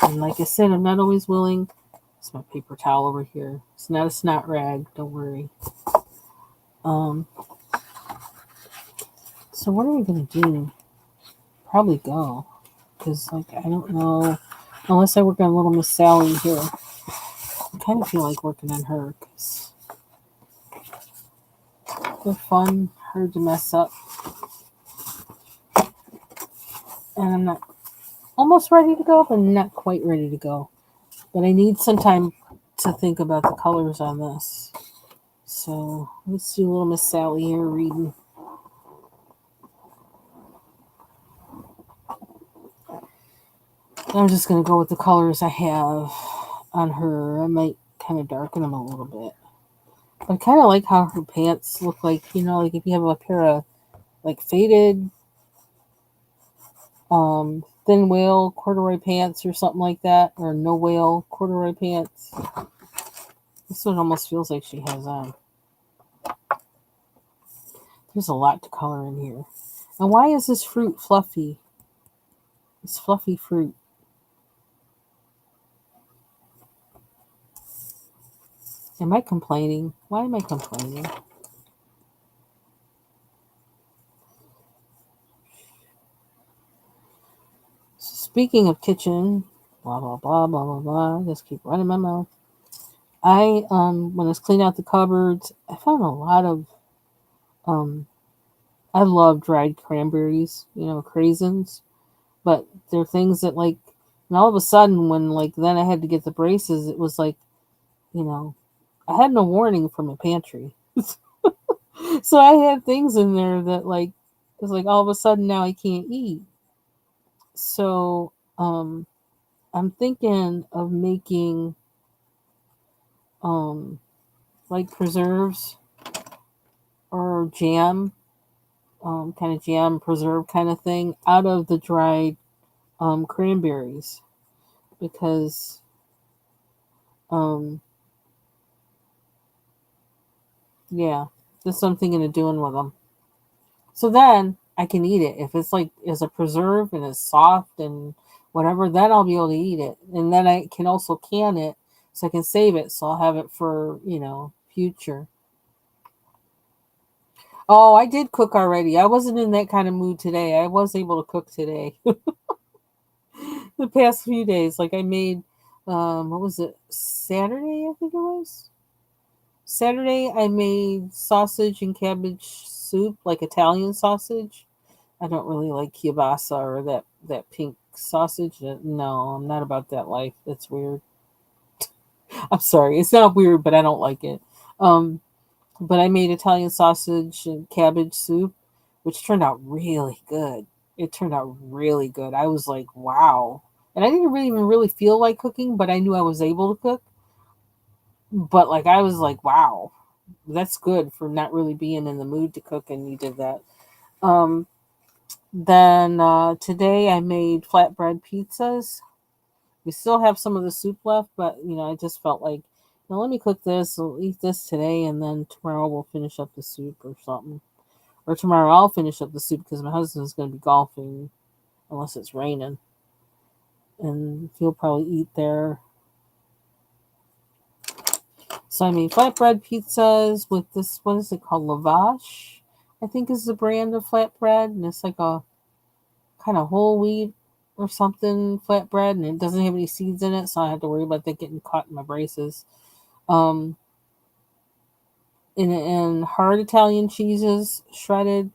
And like I said, I'm not always willing. It's my paper towel over here. It's not a snot rag. Don't worry. Um, so what are we gonna do? Probably go because like I don't know unless I work on Little Miss Sally here. I kind of feel like working on her because They're fun, hard to mess up. And I'm not almost ready to go, but not quite ready to go. But I need some time to think about the colors on this. So let's do a little Miss Sally here reading. I'm just going to go with the colors I have on her. I might kind of darken them a little bit. But I kind of like how her pants look like, like if you have a pair of like faded thin whale corduroy pants or something like that, or no whale corduroy pants. This one almost feels like she has on. There's a lot to color in here. And why is this fruit fluffy? It's fluffy fruit. Am I complaining? Why am I complaining? Speaking of kitchen, blah blah blah blah blah blah. Just keep running my mouth. When I was cleaning out the cupboards, I found a lot of um I love dried cranberries, craisins, but they're things that like and all of a sudden when like then I had to get the braces, it was like, you know, I had no warning from my pantry. So I had things in there that like it's like all of a sudden now I can't eat. So I'm thinking of making um like preserves or jam, kind of jam preserve kind of thing out of the dried cranberries because um yeah, that's what I'm thinking of doing with them. So then I can eat it if it's like as a preserve and it's soft and whatever. Then I'll be able to eat it, and then I can also can it so I can save it. So I'll have it for future. Oh, I did cook already. I wasn't in that kind of mood today. I was able to cook today. The past few days, like I made, what was it? Saturday, I think it was. Saturday, I made sausage and cabbage soup, like Italian sausage. I don't really like kielbasa or that pink sausage. No, I'm not about that life. That's weird. I'm sorry. It's not weird, but I don't like it. Um, but I made Italian sausage and cabbage soup, which turned out really good. It turned out really good. I was like, wow. And I didn't really even really feel like cooking, but I knew I was able to cook. But like I was like, wow, that's good for not really being in the mood to cook, and you did that. Um, then today I made flatbread pizzas. We still have some of the soup left, but I just felt like, let me cook this. We'll eat this today, and then tomorrow we'll finish up the soup or something. Or tomorrow I'll finish up the soup because my husband's going to be golfing unless it's raining, and he'll probably eat there. So I made flatbread pizzas with this. What is it called? Lavash, I think is the brand of flatbread, and it's like a kind of whole wheat or something flatbread, and it doesn't have any seeds in it, so I have to worry about that getting caught in my braces. Um, and hard Italian cheeses shredded,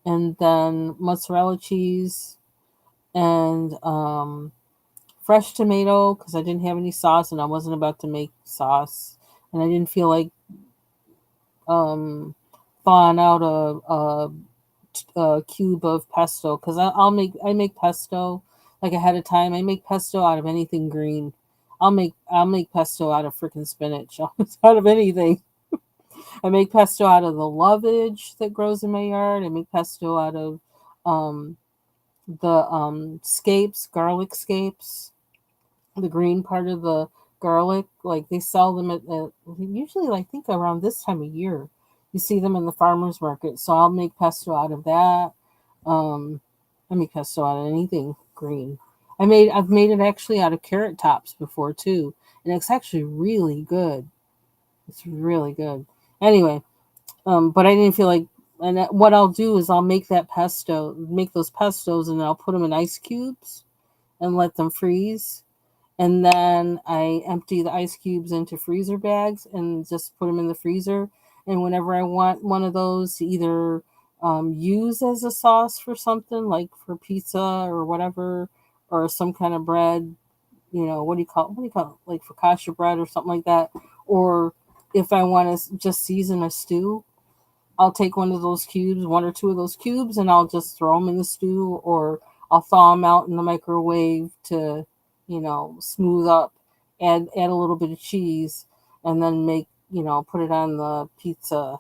and then mozzarella cheese and fresh tomato because I didn't have any sauce and I wasn't about to make sauce, and I didn't feel like um, thawing out a cube of pesto because I make pesto like ahead of time. I make pesto out of anything green. I'll make pesto out of freaking spinach. Out of anything. I make pesto out of the lovage that grows in my yard. I make pesto out of um, the scapes, garlic scapes, the green part of the garlic. Like they sell them at usually I think around this time of year. You see them in the farmers market. So I'll make pesto out of that. Um, I make pesto out of anything green. I've made it actually out of carrot tops before too, and it's actually really good. It's really good. Anyway, but I didn't feel like, and what I'll do is I'll make that pesto, make those pestos, and I'll put them in ice cubes and let them freeze. And then I empty the ice cubes into freezer bags and just put them in the freezer. And whenever I want one of those to either use as a sauce for something like for pizza or whatever, or some kind of bread, like focaccia bread or something like that, or if I want to just season a stew, I'll take one of those cubes, one or two of those cubes, and I'll just throw them in the stew, or I'll thaw them out in the microwave to, smooth up, add a little bit of cheese, and then put it on the pizza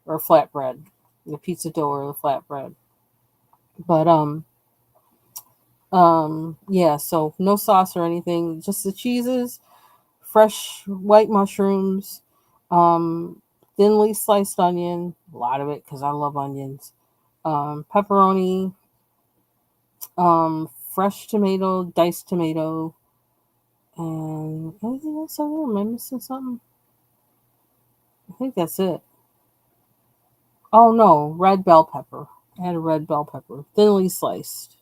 or flatbread, the pizza dough or the flatbread. But yeah, so no sauce or anything, just the cheeses, fresh white mushrooms, um, thinly sliced onion, a lot of it because I love onions, pepperoni, fresh tomato, diced tomato, and anything else over there? Am I missing something? I think that's it. Oh no, red bell pepper. I had a red bell pepper, thinly sliced.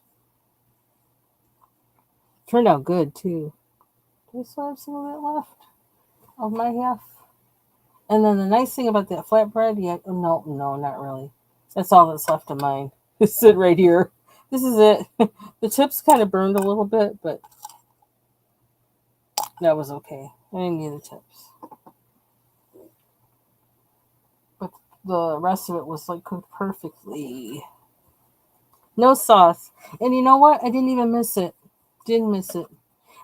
Turned out good too. Do I still have some of that left of my half? And then the nice thing about that flatbread, yeah, no, not really. That's all that's left of mine. It's sit right here. This is it. The tips kind of burned a little bit, but that was okay. I didn't need the tips. But the rest of it was like cooked perfectly. No sauce. And you know what? I didn't even miss it. Didn't miss it.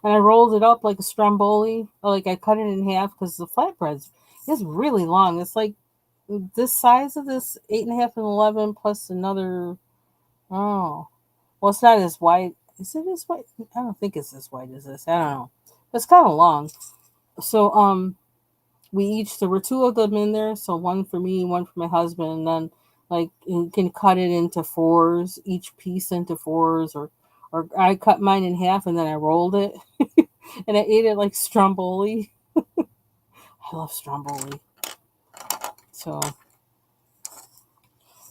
And I rolled it up like a stromboli. Like I cut it in half because the flatbread's is really long. It's like this size of this 8.5 and 11 plus another. Oh, well, it's not as wide. Is it as wide? I don't think it's as wide as this. I don't know. It's kind of long. So there were two of them in there. So one for me, one for my husband, and then like you can cut it into fours, each piece into fours, or I cut mine in half and then I rolled it, and I ate it like stromboli. I love stromboli. So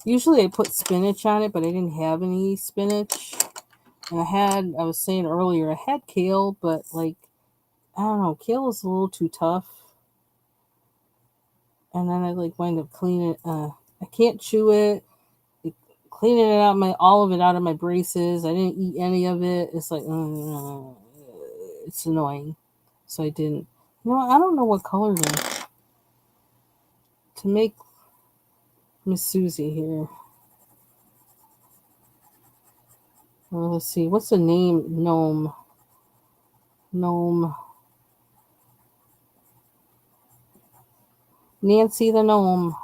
usually I put spinach on it, but I didn't have any spinach. And I was saying earlier, I had kale, but like, I don't know, kale is a little too tough. And then I like wind up cleaning it. I can't chew it. Like, cleaning it out, all of it out of my braces. I didn't eat any of it. It's like, it's annoying. So I didn't. I don't know what color to make Miss Susie here. Well, let's see. What's the name? Gnome. Gnome. Nancy the gnome.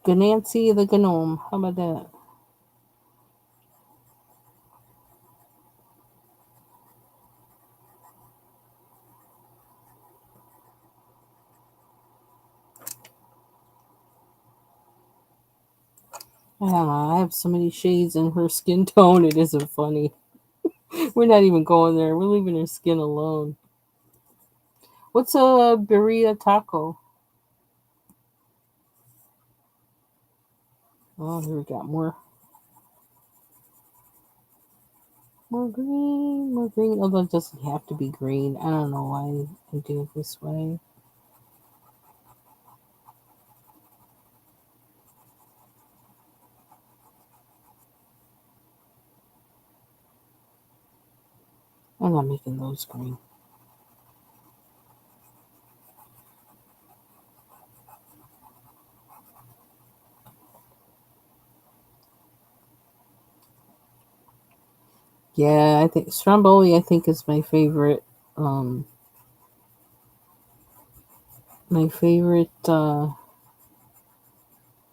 Nancy the gnome. How about that? I don't know. I have so many shades in her skin tone. It isn't funny. We're not even going there. We're leaving her skin alone. What's a birria taco? Oh, here we got more. More green, more green. Although it doesn't have to be green. I don't know why I do it this way. I'm not making those green. Yeah, I think Stromboli. I think is my favorite. My favorite of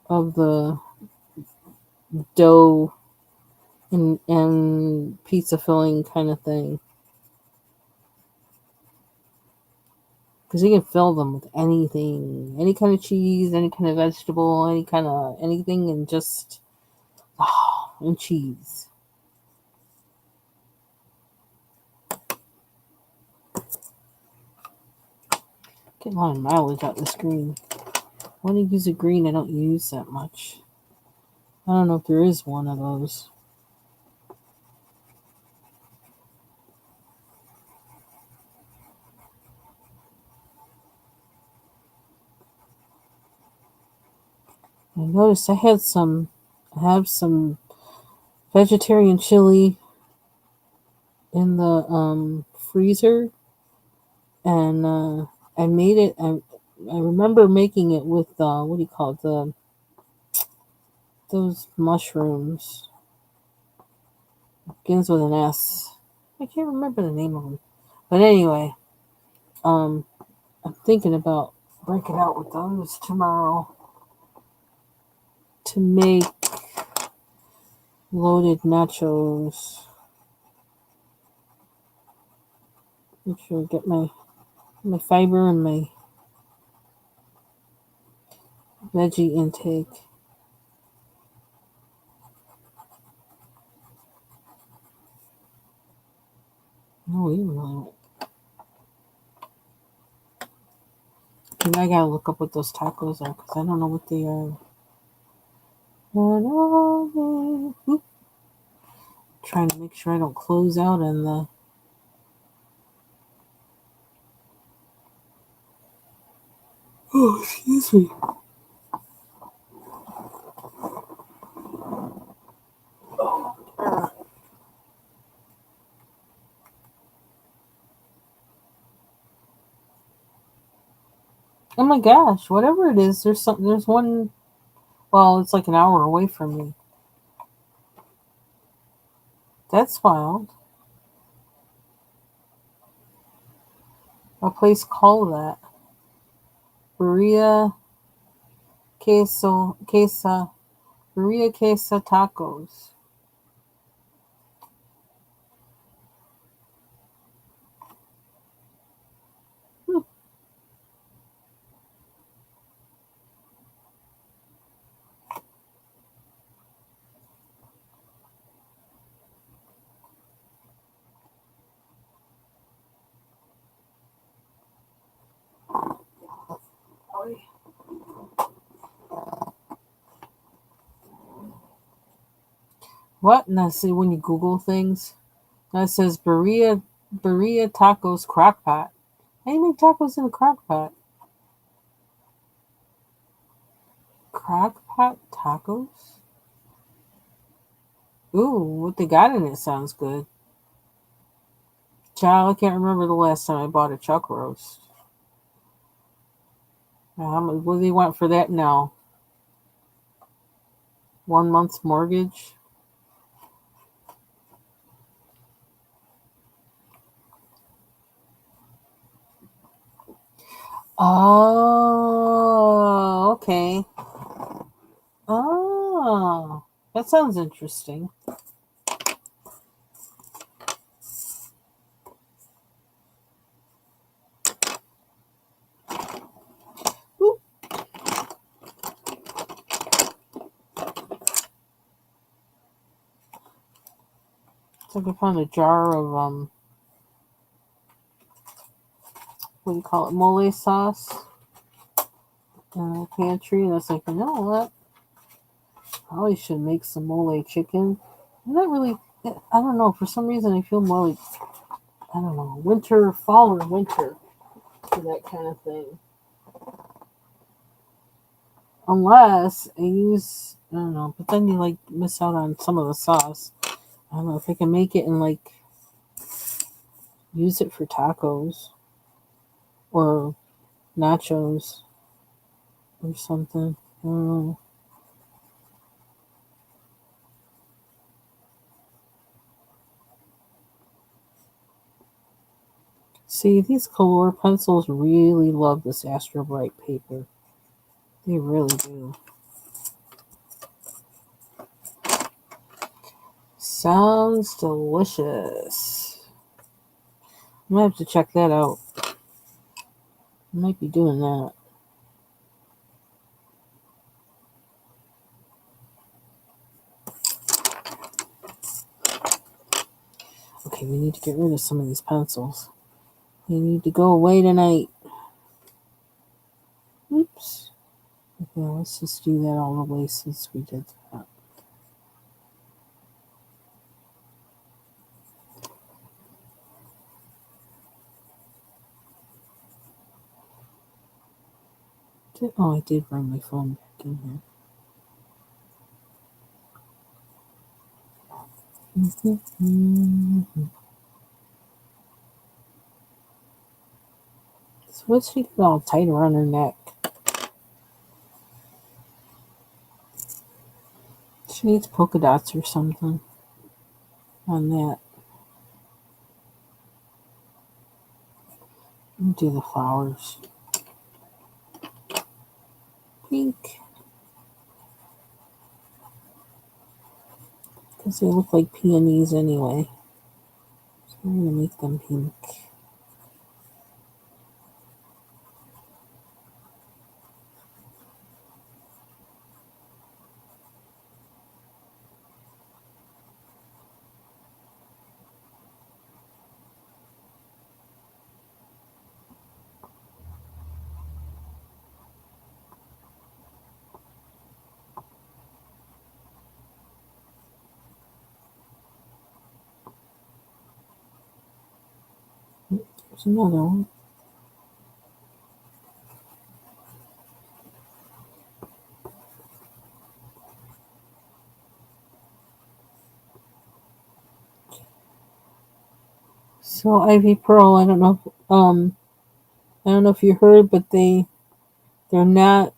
the dough and pizza filling kind of thing. Because you can fill them with anything, any kind of cheese, any kind of vegetable, any kind of anything, and just and cheese. Get a lot of mileage out this green. When I use a green, I don't use that much. I don't know if there is one of those. I noticed I have some vegetarian chili in the freezer, and I made it. I remember making it with what do you call it? Those mushrooms begins with an S. I can't remember the name of them, but anyway, um, I'm thinking about breaking out with those tomorrow to make loaded nachos. Make sure I get my fiber and my veggie intake. No, you really. And I gotta look up what those tacos are because I don't know what they are. What are they? Oop. Trying to make sure I don't close out on the. Oh, excuse me. Oh my gosh, whatever it is, there's one. Well, it's like an hour away from me. That's wild. A place called that. Berea Queso Berea Queso Tacos. Hmm. What? Now see when you Google things, that says Berea Tacos Crockpot. How do you make tacos in a crockpot? Crockpot tacos? Ooh, what they got in it sounds good. Child, I can't remember the last time I bought a chuck roast. Now, how much? What do they want for that now? 1 month's mortgage? Oh, okay. Oh, that sounds interesting. Ooh, so I can find a jar of what do you call it, mole sauce in the pantry. And I was like, you know what? Probably should make some mole chicken. I'm not really. I don't know. For some reason, I feel more like I don't know, winter, fall or winter for that kind of thing. Unless I use, I don't know, but then you like miss out on some of the sauce. I don't know if I can make it and like use it for tacos or nachos or something. I don't know. See, these color pencils really love this Astro Bright paper. They really do. Sounds delicious. I might have to check that out. I might be doing that. Okay, we need to get rid of some of these pencils. They need to go away tonight. Oops. Okay, let's just do that all the way since we did that. Oh, I did bring my phone back in here. So what's she got all tight around her neck? She needs polka dots or something on that. Do the flowers. Pink. Because they look like peonies anyway. So I'm going to make them pink. There's another one. So Ivy Pearl, I don't know if you heard, but they're not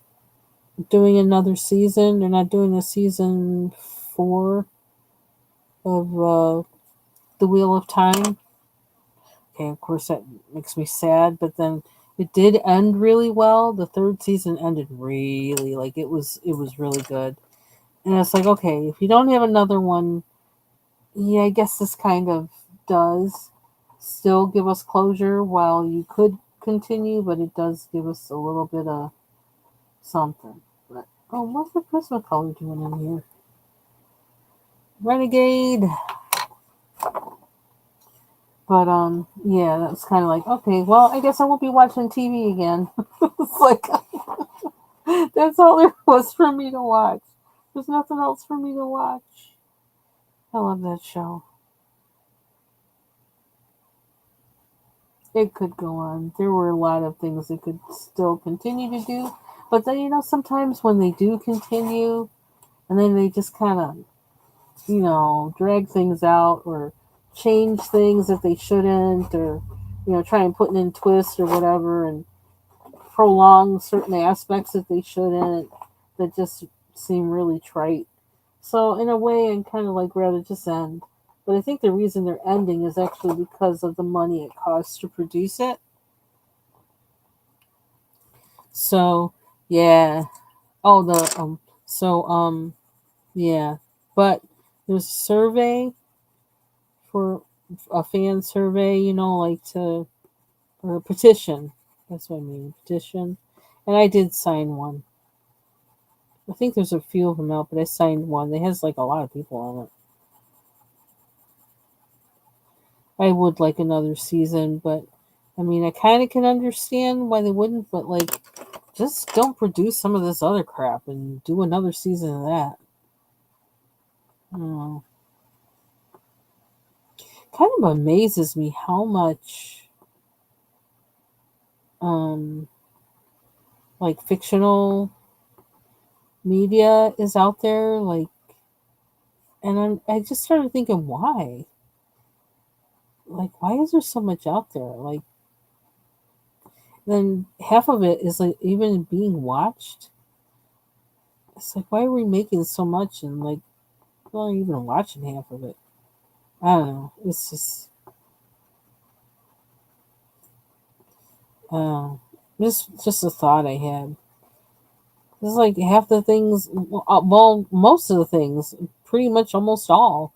doing another season. They're not doing a season 4 of The Wheel of Time. Okay, of course that makes me sad, but then it did end really well. The third season ended really like it was really good. And it's like, okay, if you don't have another one, yeah, I guess this kind of does still give us closure while you could continue, but it does give us a little bit of something. But oh, what's the Prismacolor doing in here? Renegade. But yeah, that's kind of like, okay, well, I guess I won't be watching TV again. It's like that's all there was for me to watch. There's nothing else for me to watch. I love that show. It could go on. There were a lot of things they could still continue to do, but then sometimes when they do continue, and then they just kind of drag things out or change things that they shouldn't, or try and put in twists or whatever, and prolong certain aspects that they shouldn't, that just seem really trite. So in a way, I'm kind of like rather just end. But I think the reason they're ending is actually because of the money it costs to produce it. So yeah. Oh, the So yeah. But there's a survey for a fan survey. Like to or a petition. That's what I mean, petition. And I did sign one. I think there's a few of them out, but I signed one. It has like a lot of people on it. I would like another season, but I mean, I kind of can understand why they wouldn't, but like, just don't produce some of this other crap and do another season of that. I don't know. Kind of amazes me how much, um, like fictional media is out there. Like, and I just started thinking, why? Like, why is there so much out there? Like, then half of it is like even being watched. It's like, why are we making so much and like, we're not even watching half of it? I don't know. It's uh, just a thought I had. It's like half the things, well, most of the things, pretty much almost all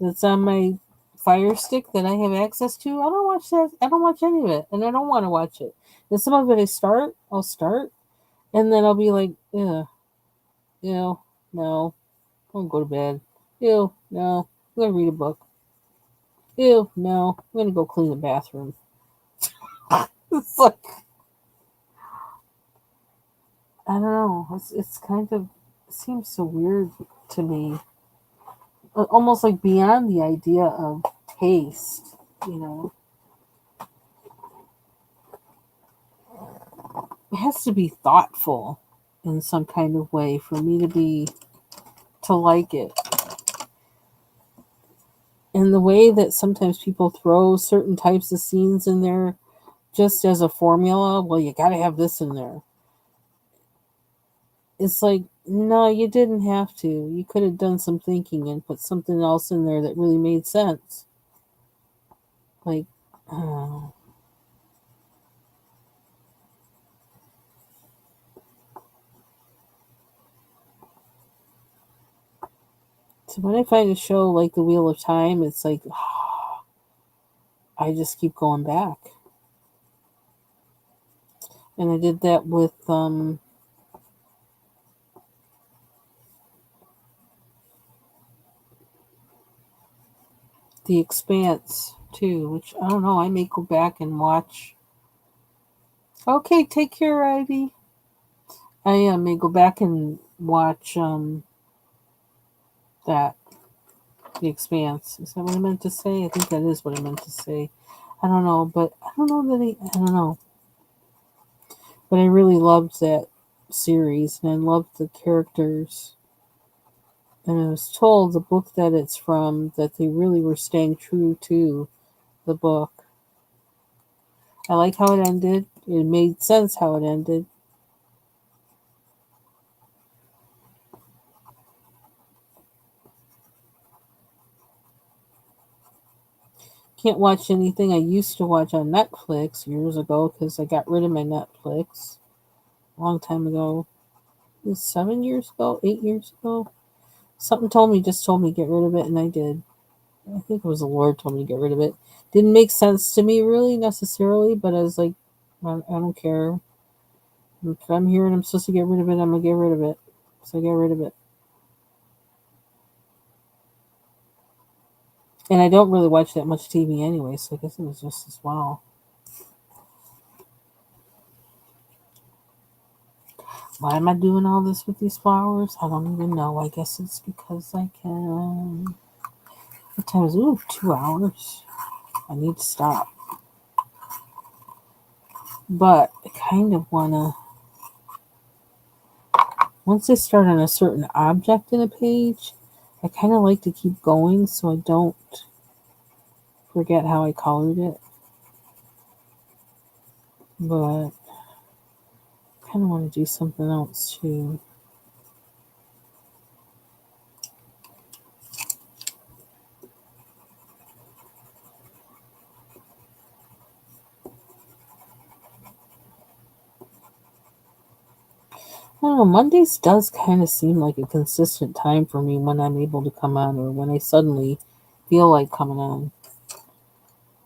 that's on my Fire Stick that I have access to. I don't watch that. I don't watch any of it, and I don't want to watch it. And some of it I'll start, and then I'll be like, yeah, no, I'm gonna go to bed. Ew, no, I'm gonna read a book. Ew, no, I'm gonna go clean the bathroom. It's like, I don't know. It's kind of it seems so weird to me. Almost like beyond the idea of taste. You know, it has to be thoughtful in some kind of way for me to like it. And the way that sometimes people throw certain types of scenes in there just as a formula, well, you got to have this in there. It's like, no, you didn't have to. You could have done some thinking and put something else in there that really made sense. Like, uh, so when I find a show like The Wheel of Time, it's like, I just keep going back. And I did that with The Expanse too, which I don't know. I may go back and watch. Okay, take care, Ivy. I may go back and watch that The Expanse. Is that what I meant to say? I think that is what I meant to say. I don't know, but I don't know that I don't know. But I really loved that series and I loved the characters. And I was told the book that it's from that they really were staying true to the book. I like how it ended. It made sense how it ended. Can't watch anything I used to watch on Netflix years ago because I got rid of my Netflix a long time ago. It was 7 years ago, 8 years ago. Something told me get rid of it, and I did. I think it was the Lord told me to get rid of it. Didn't make sense to me really necessarily, but I was like, I don't care. If I'm here and I'm supposed to get rid of it, I'm gonna get rid of it. So I get rid of it. And I don't really watch that much TV anyway, so I guess it was just as well. Why am I doing all this with these flowers? I don't even know. I guess it's because I can. What time is it? Ooh, 2 hours. I need to stop. But I kind of want to. Once I start on a certain object in a page, I kind of like to keep going so I don't forget how I colored it. But I kind of want to do something else too. I don't know, Mondays does kind of seem like a consistent time for me when I'm able to come on or when I suddenly feel like coming on.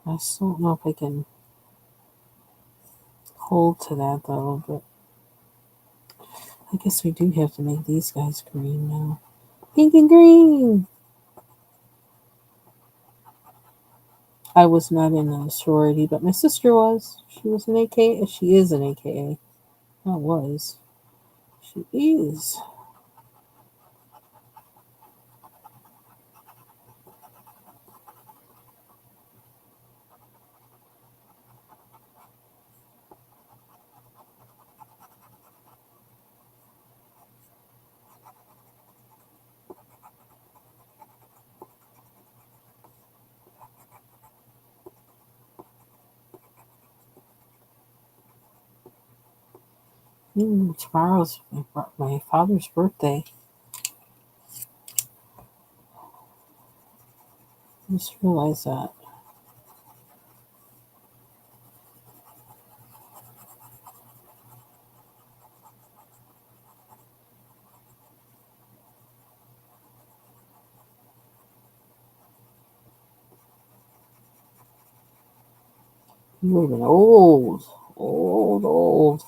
I still don't know if I can hold to that though, but I guess we do have to make these guys green now. Pink and green! I was not in a sorority, but my sister was. She was an AKA. She is an AKA. Not was. She is. Tomorrow's my father's birthday. I just realized that. You would have been old. Old, old.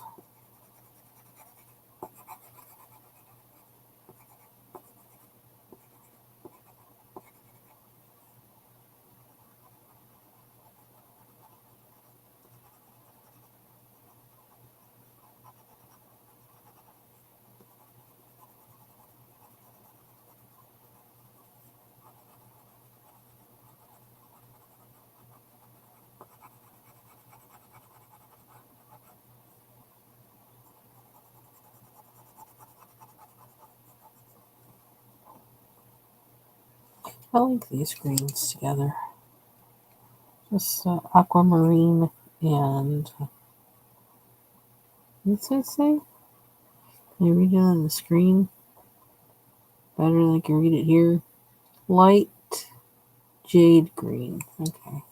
I like these greens together. Just aquamarine and what's it say? Can I read it on the screen better than I can read it here? Light jade green. Okay.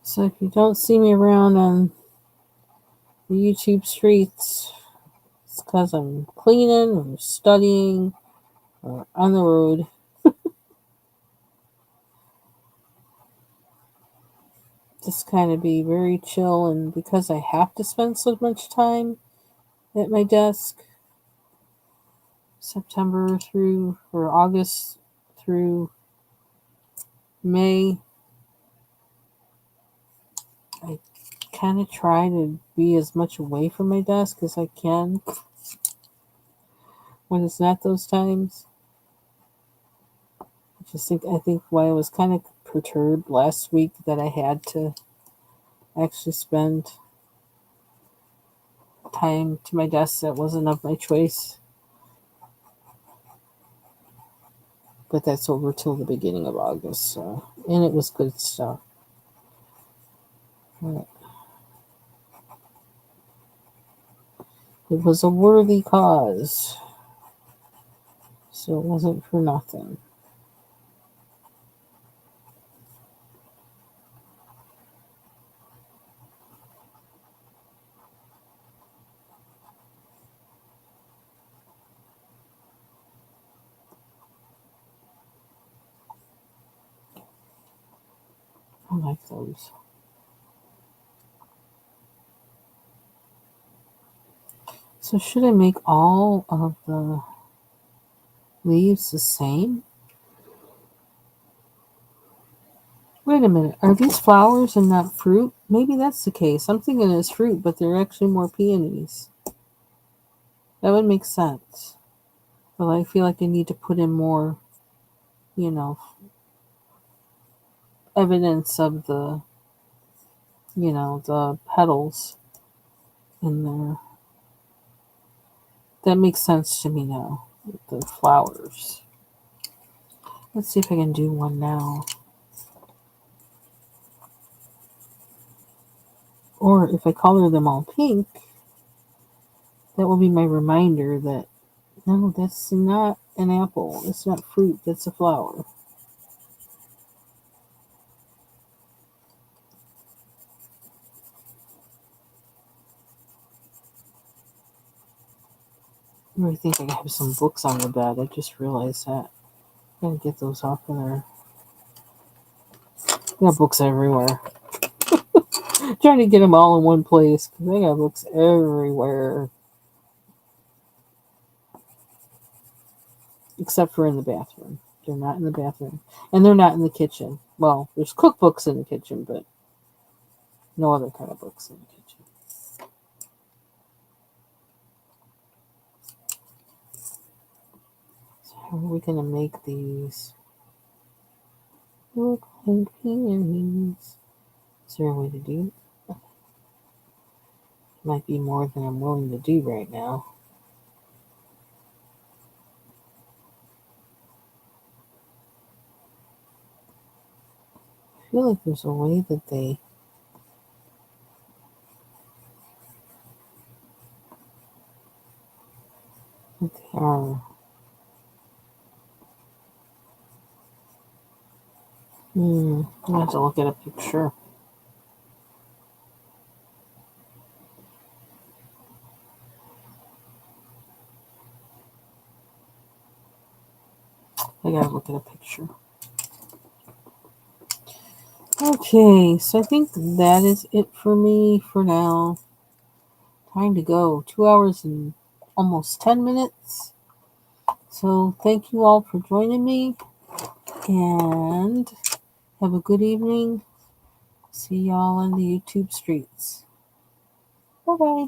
So if you don't see me around on the YouTube streets, it's because I'm cleaning or studying or on the road. Just kind of be very chill, and because I have to spend so much time at my desk, September through or August through May, I kind of try to be as much away from my desk as I can when it's not those times. I think why I was kind of perturbed last week that I had to actually spend time to my desk that wasn't of my choice. But that's over till the beginning of August, so and it was good stuff. It was a worthy cause, so it wasn't for nothing. I like those. So should I make all of the leaves the same? Wait a minute, are these flowers and not fruit? Maybe that's the case. I'm thinking it's fruit, but they're actually more peonies. That would make sense. But I feel like I need to put in more, you know, evidence of the petals in there. That makes sense to me now. The flowers. Let's see if I can do one now. Or if I color them all pink, that will be my reminder that no, that's not an apple. It's not fruit. That's a flower. I think I have some books on the bed. I just realized that. I gotta get those off of there. I got books everywhere. Trying to get them all in one place because I got books everywhere. Except for in the bathroom. They're not in the bathroom. And they're not in the kitchen. Well, there's cookbooks in the kitchen, but no other kind of books in the kitchen. So how are we going to make these look like peonies? Is there a way to do it? Might be more than I'm willing to do right now. I feel like there's a way that they are. I have to look at a picture. I gotta look at a picture. Okay, so I think that is it for me for now. Time to go. 2 hours and almost 10 minutes. So thank you all for joining me and have a good evening. See y'all on the YouTube streets. Bye bye.